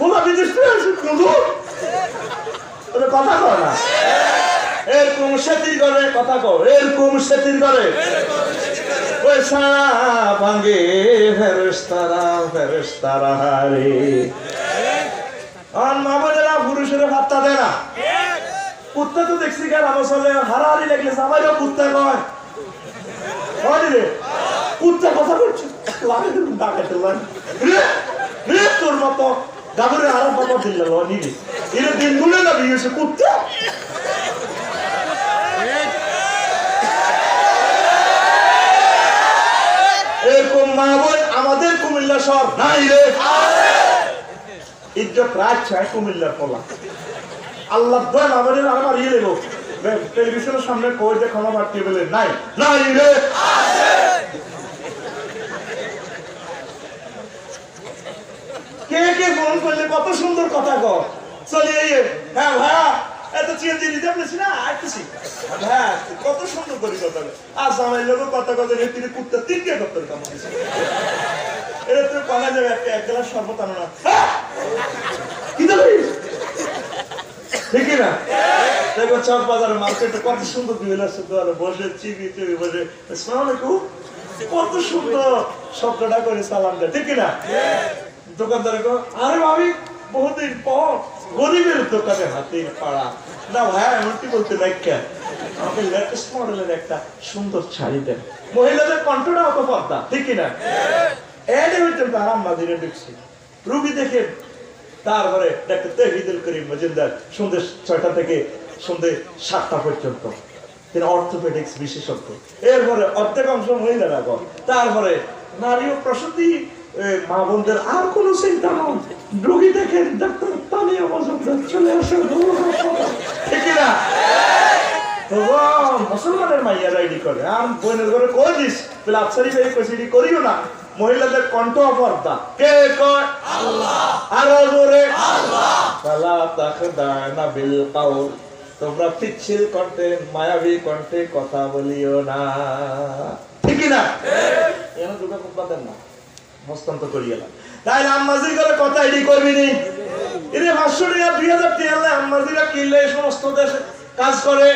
বলা বিদেশ থেকে আসে কোন তোর কথা কও না, এরকম সেতির করে কথা কও, এরকম সেতির করে ওই সারা ভাঙ্গে ফেরেশতারা রে। আর মা বোনেরা পুরুষের হাতটা দেয় না। কুত্তা তো দেখছি গেল বছরে হারাহারি লাগলে আমারও কুত্তা কয় রে, কুত্তা কথা করছে তোর মতো গাবরে আরাম বাবা দিল নিবি এর দিন গুলো না বিয়েছে কুত্তা। এরকম মা বোন আমাদের কুমিল্লা শহর নাই রে, ইজ্জত রাখছে কুমিল্লার পোলা। আল্লাহ দোয়া আমাদের আমার ইয়ে দেবো টেলিভিশনের সামনে কই যে ক্ষমা পাঠিয়ে বলে নাই নাই রে। কে কে ফোন করলে কত সুন্দর কথা কর চলে হ্যাঁ ভাইয়া এত চিন্তা নিতে পেরেছি না আসতেছি হ্যাঁ কত সুন্দর করি কথা আজ আমার লোক কথা কথা তিনি কুত্তা তিনটে করতে কেমন এটা তুই কলা যাবে এক গ্লাস শরবত আনো না কি দেবে ঠিক না? দেখো চক বাজার মার্কেটে কত সুন্দর দুইলা বসে চিবি টিবি বসে আসসালামু আলাইকুম কত সুন্দর শব্দটা করে সালাম দেয়, ঠিক না? দোকানদারে কো আরে ভাবি বহুদিন পর গরিবের দোকানে হাতে পাড়া না ভাই এমনটি বলতে নাই কেন, আমাকে লেটেস্ট মডেলের একটা সুন্দর শাড়ি দেন। মহিলাদের কণ্ঠটা অত পর্দা, ঠিক না? এডে হইতেন তার আম্মাদিরে দেখছি রুগী দেখে তারপরে ডাক্তার তহিদুল করিম মজুমদার সন্ধ্যে 6টা থেকে সন্ধ্যে 7টা পর্যন্ত তিনি অর্থোপেডিক্স বিশেষজ্ঞ। এরপরে অর্ধেক অংশ মহিলারা কর, তারপরে নারী ও প্রসূতি মা বোনদের আর কোন চিন্তা নয়, রোগী দেখে ডাক্তার তানিয়া মজুমদার চলে আসে, ঠিক না? মুসলমানের মাইয়া রাইডি করে আর বোনের ঘরে কই দিস প্লাপসারি বেরি কইছিডি করিও না। মহিলাদের কণ্ঠ অপর্দা কে কয় আল্লাহ, আর জোরে আল্লাহ। ফালা তাখদানা বিল কাউল, তোমরা পিচ্ছিল কণ্ঠে মায়াবী কণ্ঠে কথা বলিও না, ঠিক না? এমন দুটো কথা দেন না হস্তান্তর করিয়া তাই আম্মাজির ঘরে কথা এডি করবি নি এরে 500 টাকা 2000 টাকা আম্মাজিরা কিনলে সমস্ত দেশে কাজ করে।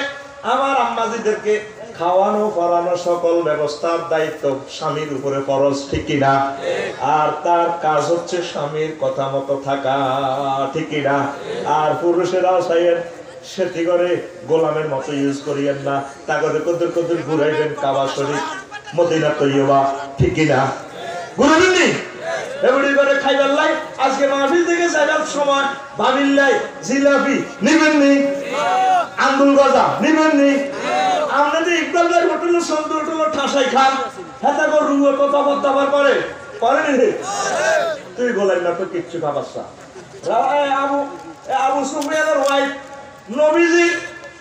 আমার আম্মাজিদেরকে খাওয়ানো পড়ানো সকল ব্যবস্থার দায়িত্ব স্বামীর উপরে ফরজ, ঠিক না? আর তার কাজ হচ্ছে স্বামীর কথা মতো থাকা, ঠিক না? আর পুরুষেরাও চাইয়েন সেটি করে গোলামের মতো ইউজ করিয়েন না, তা করে কদ্দুর কদ্দুর ঘুরাইবেন কাবা শরীফ মদিনা তৈয়বা, ঠিক না? ঘুরাবেন নি এগুলি করে খাইবার লাই আজকে মাহফিল থেকে যাইবার সময় ভাবিল্লাই জিলাপি নিবেন নি, আঙ্গুল গজা নিবেন নি। আপনাদের ইকবাল ভাই হোটেল সন্ধ্যে হোটেল ঠাসাই খান হাতে করে রুগো কথা বদাবার করে পারেন রে তুই বলেন না তো কিচ্ছু খাবারসা আবু সুফিয়ানের ওয়াইফ নবীজি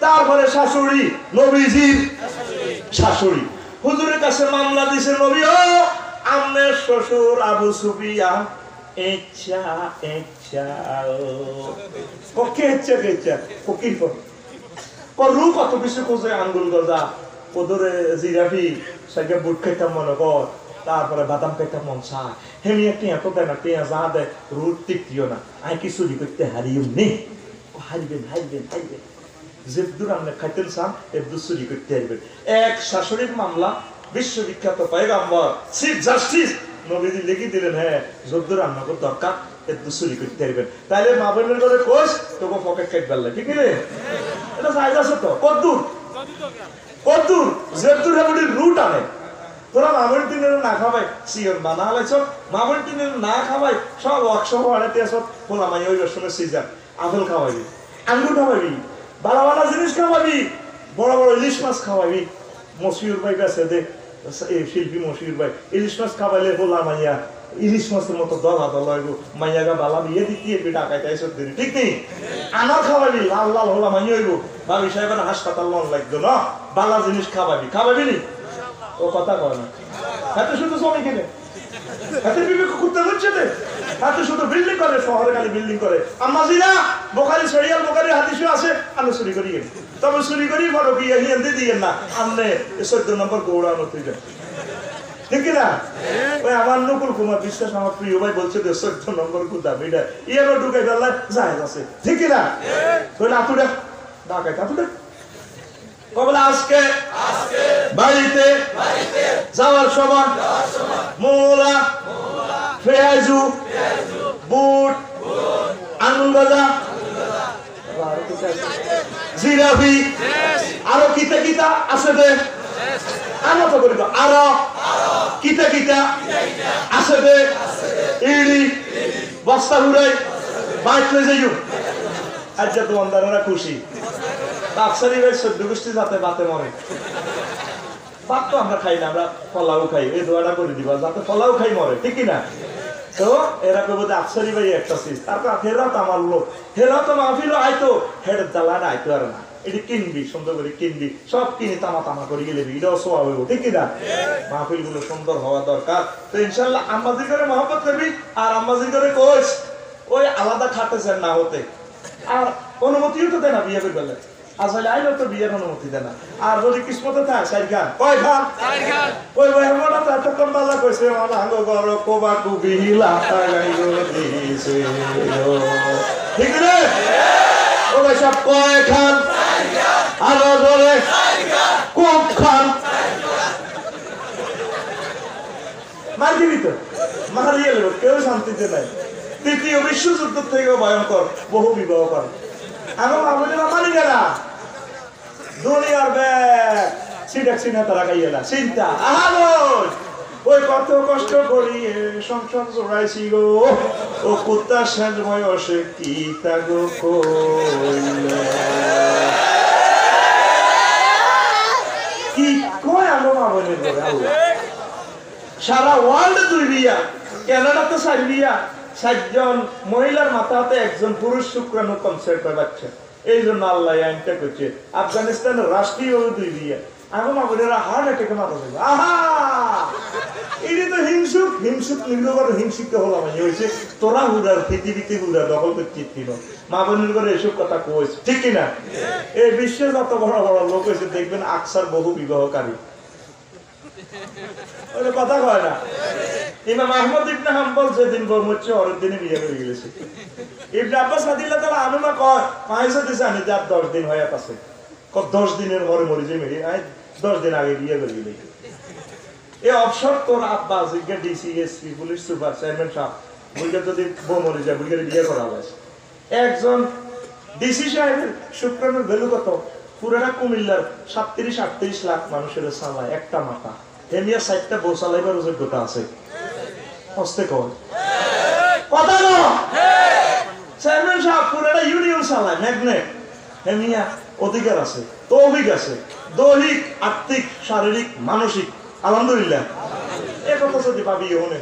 তারপরে শাশুড়ি নবীজির শাশুড়ি হুজুরের কাছে মামলা দিছে, নবী ও আমনের শ্বশুর আবু সুফিয়ান এচ্ছা এচ্ছা এচ্ছা এচ্ছা ফকির করু কত কিছু কোজে আঙ্গুল গজা ওদরে জিরাফি সাইকে বুট খাইতাম মনে কর তারপরে বাদাম খাইতাম মন চায় হেমি একটি এত দেয় না টিয়া যা দেয় রুট টিকটিও না আই কি চুরি করতে হারিও নেই হারিবেন হারিবেন হারিবেন যেদুর আমরা খাইতেন চান এদুর চুরি করতে হারিবেন এক শাশুড়ির মামলা বিশ্ববিখ্যাত পয়গম্বর চিফ জাস্টিস নবীজি লিখে দিলেন হ্যাঁ যদ্দুর রান্নার দরকার এদুর চুরি করতে হারিবেন তাইলে মা বোনের করে কোষ তোকে পকেট খাইতে পারলে ঠিক আছে এটা সাইজ আছে তো কদ্দুর কদ্দুর যেদুর হেবুটির রুট আনে তোরা মামুর দিনের না খাবাই সিয়র বানা হলেছ মামুর দিনের না খাবাই সব ওয়ার্কশপ আড়াতে সব পোলামাই ওই রসমের সিজন আপেল খাওয়াবি আঙ্গুর খাওয়াবি বালা বালা জিনিস খাওয়াবি বড় বড় ইলিশ মাছ খাওয়াবি মশিউর ভাই বেছে দে শিল্পী মশিউর ভাই ইলিশ মাছ খাওয়াইলে পোলামাইয়া ইলিশ মাছের মতো দলা দলা মাইয়াগা বালা বিয়ে দিতে ডাকাইতে এসব দিন ঠিক নেই আনার খাওয়াবি লাল লাল হলা মাইয়া হইব ভাবি সাহেব হাসপাতাল লন লাগতো না বালা জিনিস খাওয়াবি খাওয়াবি নি ও কথা কয় না হাতে শুধু জমি কিনে হাতে বিবেক করতে হচ্ছে হাতে শুধু বিল্ডিং করে শহরে খালি বিল্ডিং করে আমাজিরা বোখারি সরিয়াল বোখারি হাদিসে আছে আমি চুরি করি তবে চুরি করি বড় কি হিন্দে দিয়ে না আমনে 14 নম্বর গৌড়ানো তুই ঠিক না ওই আমার নকুল কুমার বিশ্বাস আমার প্রিয় ভাই বলছে 14 নম্বর গুদাম এটা ইয়ারও ঢুকে ফেললে যায় আছে ঠিক না তুই আতুটা ঢাকায় আতুটা কবলে আজকে বাড়িতে যাওয়ার সময় মোলা পেঁয়াজু বুট আঙুল গজা জিরাফি আরো কিতা কিতা আছে দে আরো তো করি আরো কিতা কিতা আছে দে ইড়ি বস্তা ঘুরাই বাইক লয়ে যাইও আজ দোকানদারেরা খুশি আকসারি ভাই 14 গোষ্ঠী যাতে বাতে মরে ভাত তো আমরা খাই না আমরা ফলাও খাই এই দোয়াটা করে দিবা যাতে ফলাও খাই মরে ঠিক না তো এরা কবে আকসারি ভাই একটা সিস তারপর হেরা তো আমার লোক হেরা তো মাহফিল আইতো হেড জ্বালা না আইতো আর না এটি কিনবি সুন্দর করে কিনবি সব কিনে তামা তামা করে গেলে এটাও সোয়া হইব ঠিক না মাহফিল গুলো সুন্দর হওয়া দরকার তো ইনশাল্লাহ আম্মাজি করে মহব্বত করবি আর আম্মাজি করে কোচ ওই আলাদা খাটেছেন না হতে আর অনুমতিও তো দেয় না বিয়ে করে বলে আসলে আইলো তো বিয়ের অনুমতি দেয় না আর যদি কিসমতে থাকে সাইড গান কয় খান ওই ভাই মোটা তো এতক্ষণ বাজা কইছে আমার আঙ্গ গর কোবা কুবি লাতা গাইলো দিছে ঠিক রে ও ভাই সব কয় খান আরো ধরে কোক খান মার দিবি তো মারিয়ে লোক কেউ শান্তিতে নাই তৃতীয় বিশ্বযুদ্ধ থেকেও ভয়ঙ্কর বহু বিবাহ করে এখন আমাদের মানি গেলা দুনিয়ার ব্যাগ সিডেক সিনে তারা গাইয়েলা চিন্তা আহালো ওই কত কষ্ট করি সংসার জোড়াইছি গো ও কুত্তা শেষ বয়সে কি তাগো কইলে কি কয় আমার মামনের ঘরে আল্লাহ সারা ওয়ার্ল্ডে 2 বিয়া কানাডাতে 4 বিয়া 60 জন মহিলার মাথাতে একজন পুরুষ শুক্রাণু কনসেপ্ট হয় বাচ্চা এই জন্য আল্লাহ আইনটা করছে আফগানিস্তানের রাষ্ট্রীয় 2 বিয়া এখন আমাদের হার্ট অ্যাটাকে মারা যাবে আহা এটা তো হিংসুক হিংসুক নির্গত হিংসিত হলাম হয়েছে তোরা হুড়ার পৃথিবীতে হুড়া দখল করছিস মা বোনের করে এসব কথা কইছে ঠিক কিনা এই বিশ্বে যত বড় বড় লোক হয়েছে দেখবেন আকসার বহু বিবাহকারী ওটা কথা কয় না ইমাম আহমদ ইবনে হাম্বল যেদিন বলছে ওর দিনে বিয়ে হয়ে গেছে ইবনে আব্বাস রাদিয়াল্লাহু তাআলা আনুমা কয় পয়সা দিছে আমি যার 10 দিন হয়ে আছে কত 10 দিনের পরে মরে যাই মেরি আই 10 দিন আগে বিয়ে করে গেলে এই অবসর তোর আব্বা জিজ্ঞা ডিসিএসপি পুলিশ সুপার চেয়ারম্যান সাহেব বুঝে যদি বউ মরে যায় বুঝে বিয়ে করা হয় একজন ডিসি সাহেবের শুক্রাণুর ভ্যালু কত পুরানা কুমিল্লার 37-38 লাখ মানুষের সালায় একটা মাথা হেমিয়া 60টা বউ চালাইবার যোগ্যতা আছে হস্তে কর কথা না চেয়ারম্যান সাহেব পুরানা ইউনিয়ন চালায় ম্যাগনেট হেমিয়া অধিকার আছে তৌফিক আছে দৈহিক আত্মিক শারীরিক মানসিক আলহামদুলিল্লাহ এই কথা যদি ভাবি হনে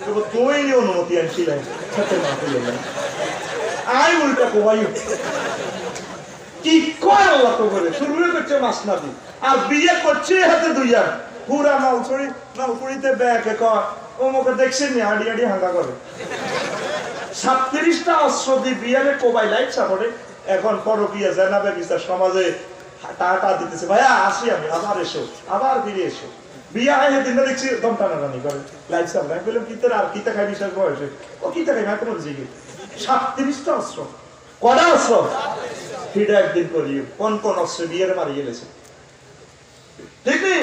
তবে তুই অনুমতি আনছিলেন সাথে মাহফিলে আই উল্টা কোয়াই কি কয় আল্লাহ তো করে শুরু করছে মাসনাদি আর বিয়ে করছে হাতে দুইয়া পুরা নালছড়িতে ব্যাকে কয় অমুকে দেখছেন নি আড়ি আড়ি হাঙ্গা করে 37টা অস্ত্র দিয়ে বিয়ারে কোবাই লাইট সাপোর্টে এখন পরকিয়া জানাবে বিচার সমাজে টাকা দিতেছে ভাইয়া আসি আমি আবার এসো আবার ফিরে এসো বিয়া হয় দিনটা দেখছি দম টানাটানি করে লাইট সাপোর্ট আমি বললাম কিতে আর কিতে খাই বিশ্বাস বয়সে ও কিতে খাই মাকে বলছি কি 37টা অস্ত্র কটা অস্ত্র ফিটা একদিন করি কোন কোন অস্ত্র বিয়ারে মারিয়ে গেছে ঠিক নেই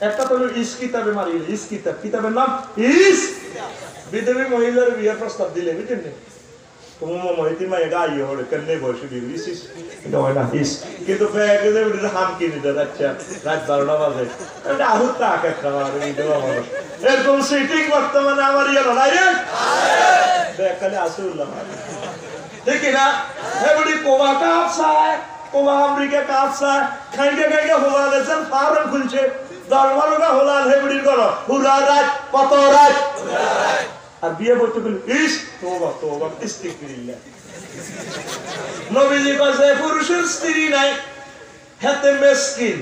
একটা তো ইস কিতাবে মারিয়ে ইস কিতাব কিতাবের নাম ইস বিধবী মহিলার বিয়ার প্রস্তাব দিলে বুঝলেন তোমার মহিতি মায়ে গাইয়ে হলে কেন বসে দিবি ইস এটা হয় না ইস কিন্তু ব্যাগে যে ওটা হাম কিনে দেয় আচ্ছা রাত 12টা বাজে এটা আহুত টাকা একটা মারে বিধবা মানুষ এরকম সিটিং বর্তমানে আমার ইয়ে নাই রে ব্যাগ খালি আসুল্লাহ ঠিক না এবারে কোবা কাপসায় কোবা আমেরিকা কাপসায় খাইকে খাইকে হোলা দেন ফার্ম খুলছে দরবারটা হোলা হেবড়ির করো পুরা রাত কত রাত আর বিয়ে বলতে বলি ইস তোবা তোবা ইস্তিগফারিল্লাহ নবীজি কাছে পুরুষের স্ত্রী নাই হাতে মিসকিন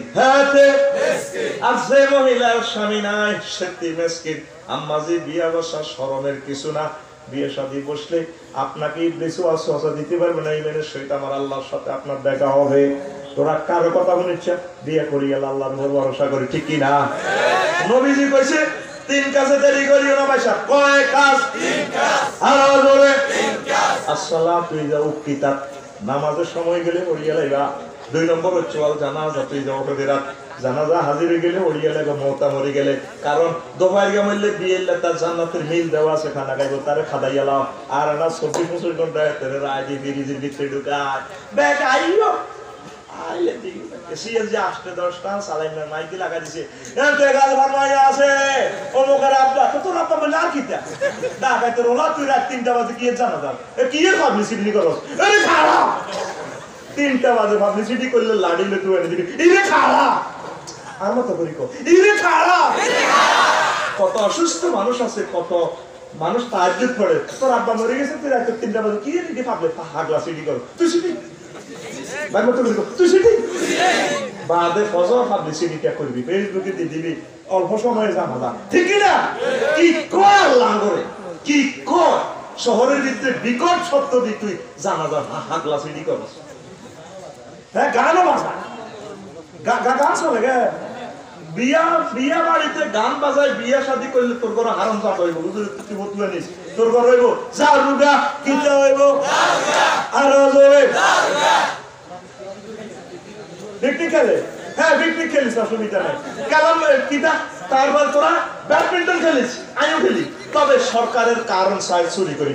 আর যে মহিলার স্বামী নাই সত্যি মিসকিন আম্মাজি বিয়ে বসা শরমের কিছু না বিয়ে শাদী বসলে আপনাকে ইবলিস ওয়াসওয়াসা দিতে পারবে না ইমানের সহিত আমার আল্লাহর সাথে আপনার দেখা হবে তোরা কারো কথা শুনেছ বিয়ে করি আল্লাহর উপর ভরসা করি ঠিক কি না নবীজি কইছে 3 কাজে দেরি করিও না ভাইসা কয় কাজ 3 কাজ আর বলে 3 কাজ আসসালাতু ইযা উকিতাত নামাজের সময় গেলে পড়িয়া লাইবা 2 নম্বর হচ্ছে ওয়াল জানাজা তুই যাও রাত জানাজা হাজির হয়ে গেলে ওড়িয়া লাগে মওতা মরে গেলে কারণ দোপার গেলে বিয়েলে তার জান্নাতের মিল দেওয়া আছে খানা খাইবো তারে খাদাইয়া লাও আর না 24 ঘন্টা তেরে রাজি বিরিজির ভিতরে ঢুকায় ব্যাগ আইও আইলে দিই সিএস যে 8-10টা সালাইনা মাইকে লাগা দিছে এতে গাল ভারমাইয়া আছে ওমকার আব্বা তো তোর আব্বা মানে আর কিটা না কাইতে রোলা তুই রাত 3টা বাজে কি জানাজা এ কি এর পাবলিসিটি করছ আরে খাড়া 3টা বাজে পাবলিসিটি করলে লাডিলে তুই এনে দিবি ইরে খাড়া আর মত করি কো ইরে খাড়া কত অসুস্থ মানুষ আছে কত মানুষ তাহাজ্জুদ পড়ে তোর আব্বা মরে গেছে তুই রাত 3টা বাজে কি এর পাবলে হাগলা সিটি কর তুই সিটি ভাই মত করি কো তুই সিটি বাদে ফজর পাবলিসিটি কে করবি ফেসবুকে দিয়ে দিবি অল্প সময়ে জানালা ঠিক না কি কয় আল্লাহ করে কি কয় শহরের ভিতরে বিকট শব্দ দি তুই জানাজা হাগলা সিটি করস হ্যাঁ গানও বাজা গান চলে গে বিয়া বাড়িতে গান বাজায় বিয়া শাদী করলে তোর ঘরে হারাম চাপ হইব হুজুর তুই বতুয়া নিস তোর ঘর হইব যা রুগা কিতা হইব আর জোরে পিকনিক খেলে হ্যাঁ পিকনিক খেলিস অসুবিধা নাই কারণ কিতা তারপর তোরা ব্যাডমিন্টন খেলিস আমিও খেলি তবে সরকারের কারণ চাই চুরি করি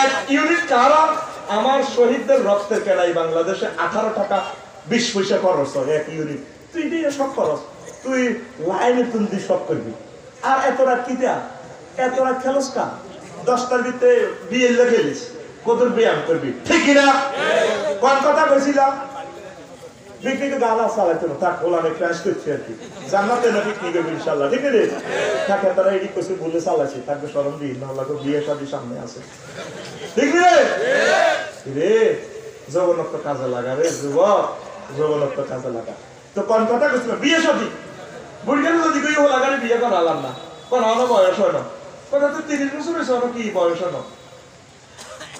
1 ইউনিট কারণ আমার শহীদদের রক্তের কেনাই বাংলাদেশে 18 টাকা 20 পয়সা খরচ হয় 1 ইউনিট তুই দিয়ে সব খরচ তুই লাইনে তুলবি সব করবি আর এত রাত কি দেয়া এত রাত খেলোস কা 10টার ভিতরে বিয়ে খেলিস কত ব্যায়াম করবি ঠিক না কোন কথা বলছিলাম পিকনিকে গালা চালাইতে না থাক ওলা অনেক ক্রাশ করছি আর কি জান্নাতে না পিকনিকে ইনশাআল্লাহ ঠিক আছে থাকে তারা এডি কইছে বলে চালাইছে থাকবে শরম দিই না লাগো বিয়ে শাদী সামনে আছে ঠিক রে রে জগন্নাথ কাজে লাগা রে যুবক জগন্নাথ কাজে লাগা তো কোন কথা কইছিল বিয়ে শাদী বুড়িয়ার যদি কই হলা গাড়ি বিয়ে করা আলাম না কোন অন বয়স হয় না কথা তো 30 বছর হইছে আর কি বয়স হয় না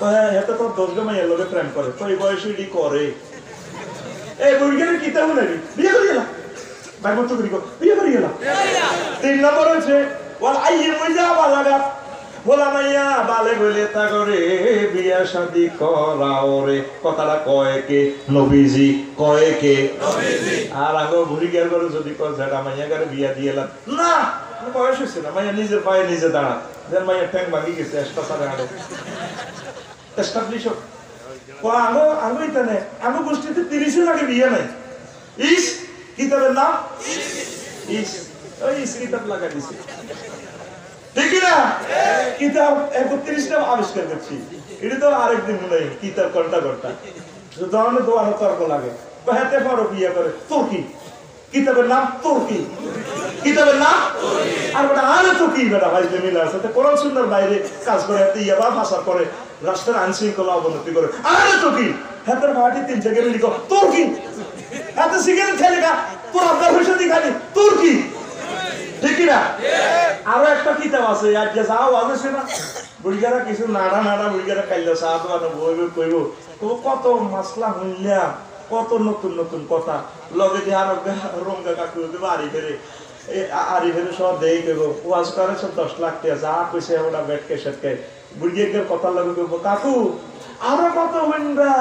কয় এটা তো 10 জন মাইয়া লগে প্রেম করে তো এই বয়সে এডি করে এই বুড়িয়ার কিতা হলো বিয়ে করি গেলা ভাই মত করি বিয়ে করি গেলা 3 নম্বর হচ্ছে ওয়াল আইয়ে মজা বালাগা বলা মাইয়া বালে বলে তা করে বিয়া শাদী করাও রে কথাটা কয় কে নবীজি কয় কে নবীজি আর আগো বুড়ি গেল করে যদি কয় জায়গা মাইয়া করে বিয়া দিয়েলাম না বয়স হইছে না মাইয়া নিজে পায়ে নিজে দাঁড়া দেন মাইয়া ঠ্যাং ভাঙি গেছে এক্সট্রা সারা আলো এস্টাবলিশ আগো ইতানে আগো গোষ্ঠীতে 30 এর আগে বিয়ে নাই ইস কিতাবের নাম ইস ওই ইস কিতাব লাগা দিছে ঠিক না কিতাব 31টা আবিষ্কার করছি এটা তো আরেকদিন নাই কিতাব ঘন্টা যখন দোয়া তর্ক লাগে হাতে পারো বিয়ে করে তুর্কি কিতাবের নাম তুর্কি কিতাবের নাম আর ওটা আরে তুর্কি বেটা ভাই মিলে আছে কোরআন সুন্নাহর বাইরে কাজ করে হাতে ইয়াবা ভাষা করে রাষ্ট্রের আইন শৃঙ্খলা অবনতি করে আরে তুর্কি হাতের ভাটি 3 জায়গায় লিখো তুর্কি হাতে সিগারেট খেলে তোর আব্বা হইছে দি খালি তোর কি ঠিক কি না আরো একটা কিতাব আছে আজকে যাও আছে না বুড়িগারা কিছু নাড়া নাড়া বুড়িগারা খাইলে চা দোকানে বইবে কইব তো কত মাসলা হইলা কত নতুন নতুন কথা লগে দিয়ে আরো রঙ্গা কাকু বাড়ি ফেরে আরি ফেরে সব দেই দেব ওয়াজ করে সব 10 লাখ টাকা যা কইছে ওটা বেটকে সেটকে বুড়িগের কথা লাগে কইব কাকু আরো কত হইন্দা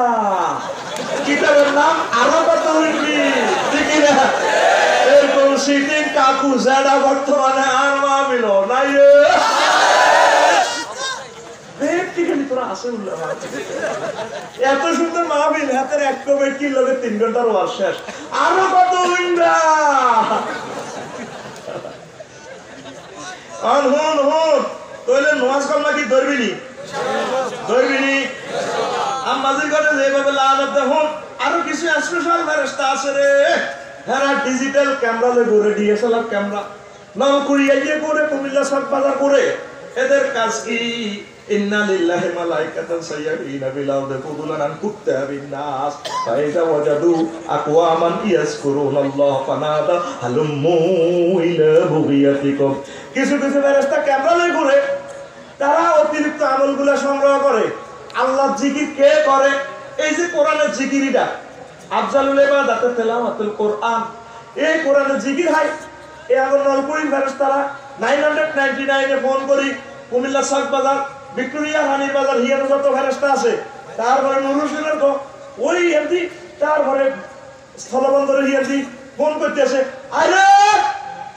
কিতাবের নাম আরো কত হইবি ঠিক না এরকম সিটিং কাকু যারা বর্তমানে আর মামিল নাই এত সুন্দর মাহবিল হাতের এক কমেট কি লোকের 3 ঘন্টার ওয়াজ শেষ আরো কত উইন্ডা হন কইলে নোয়াজ কম নাকি ধরবিনি আমাদের ঘরে যেভাবে লাগাতে দেখুন আরো কিছু স্পেশাল ফেরেশতা আছে রে হ্যাঁ ডিজিটাল ক্যামেরা লই ঘুরে ডিএসএলআর ক্যামেরা নাও কুড়িয়ে গিয়ে করে কুমিল্লা সব বাজার করে এদের কাজ কি ইন্না লিল্লাহি মালাইকাতান সাইয়্যিনা বিল আরদি ফুদুলান আন কুত্তাবিন নাস ফাইজা ওয়াজাদু আকওয়ামান ইয়াজকুরুনাল্লাহ ফানাদা হালুম্মু ইলা বুগিয়াতিকুম কিছু ফেরেশতা ক্যামেরা লই ঘুরে তারা অতিরিক্ত আমলগুলো সংগ্রহ করে আল্লাহর জিকির কে করে এই যে কোরআনের জিকিরটা আফজালুল ইবাদাত তেলাওয়াতুল কোরআন এই কোরআনের জিকির হয় এই আগর নলপুরি ফেরেশতারা 999 এ ফোন করি কুমিল্লা সাক বাজার ভিক্টোরিয়া রানীর বাজার হিয়ার যত ফেরেশতা আছে তারপরে নুরুল হোসেনের তো ওই এমডি তারপরে স্থলবন্দরের হিয়ারদি ফোন করতেছে আরে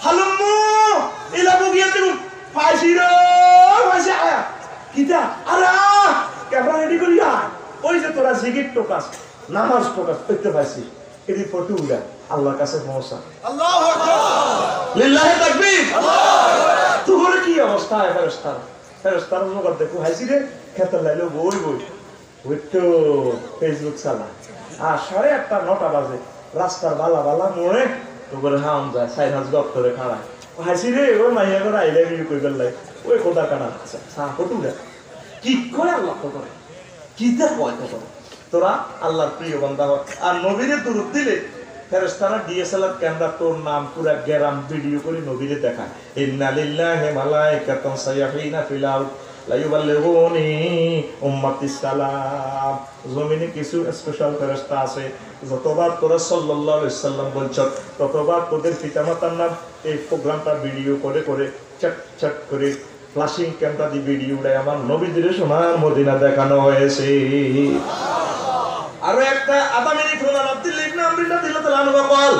হালুম্মু ইলা বুগিয়াতিকুম ফাইসি আয়া কিটা আরে ক্যামেরা রেডি করিয়া ওই যে তোরা জিকির টোকাস নামাজ টোকাস করতে পাইছি এই ফটোগুলা আল্লাহর কাছে পৌঁছা আল্লাহু আকবার লিল্লাহি তাকবীর আল্লাহু আকবার তোর কি অবস্থা ফেরেশতার লোক দেখো হাসি রে খেতে লাইলো বই ওই তো ফেসবুক চালা আর 8:30 বাজে রাস্তার বালা মোড়ে তো করে হাম যায় সাইনাস দপ্তরে খাড়া হাসি রে ও মাইয়া করে আইলে বিয়ে কই গেল ওই খোদা কানা সা ফটোগুলা কি করে আল্লাহ করে কিটা কয় তো তোরা আল্লাহর প্রিয় বান্দা আর নবীরে দুরূদ দিলে ফেরেশতারা ডিএসএলআর ক্যামেরা তোর নাম পুরো গ্রাম ভিডিও করে নবীরে দেখায় ইন্না লিল্লাহি মালাইকাতান সাইয়্যিনা ফিল আরদ লা ইউবাল্লিগুনি উম্মাতিস সালাম জমিনে কিছু স্পেশাল ফেরেশতা আছে যতবার তোরা সাল্লাল্লাহু আলাইহি সাল্লাম বলছ ততবার তোদের পিতামাতার নাম এই প্রোগ্রামটা ভিডিও করে চট করে ফ্ল্যাশিং ক্যামেরা দিয়ে ভিডিওটা আমার নবীদের সোনার মদিনা দেখানো হয়েছে আরো একটা আধা মিনিট হলো আব্দুল্লাহ ইবনে আমর রাদিয়াল্লাহু আনহু বল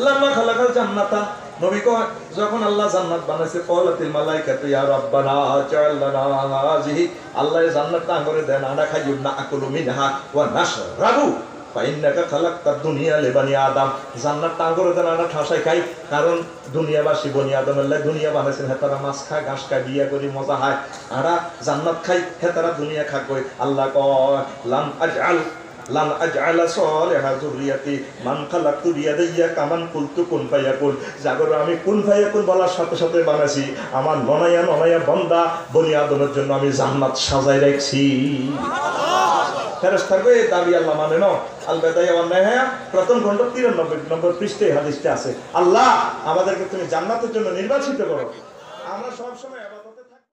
লাম্মা খালাকাল জান্নাতা নবী কয় যখন আল্লাহ জান্নাত বানাইছে কওলাতিল মালাইকাতু ইয়া রাব্বানা জাআল লানা হাযিহি আল্লাহ জান্নাতটা করে দেন আনা খাইয়ুম না আকুলু মিনহা ওয়া নাশরাবু ফাইন্নাকা খালাকতাদ দুনিয়া লিবানি আদম জান্নাতটা করে দেন আনা ঠাসাই খাই কারণ দুনিয়াবাসী বনি আদম আল্লাহ দুনিয়া বানাইছেন হেতারা মাছ খায় ঘাস খায় বিয়া করি মজা হয় আরা জান্নাত খাই হেতারা দুনিয়া খা কই আল্লাহ কয় লান আজআলা সালিহা যুররিয়াতি মান খালাকতু বিয়াদাইয়া কামান কুলতু কুন ফায়াকুন জাগর আমি কুন ফায়াকুন বলার সাথে সাথে বানাইছি আমার ননায়া বান্দা বনি আদমের জন্য আমি জান্নাত সাজাই রাখছি ফেরেশতার কই দাবি আল্লাহ মানে না আল বাদায়া ওয়ান নাহয়া প্রথম খণ্ড 93 নম্বর পৃষ্ঠায় হাদিসটা আছে আল্লাহ আমাদেরকে তুমি জান্নাতের জন্য নির্বাচিত করো আমরা সব সময়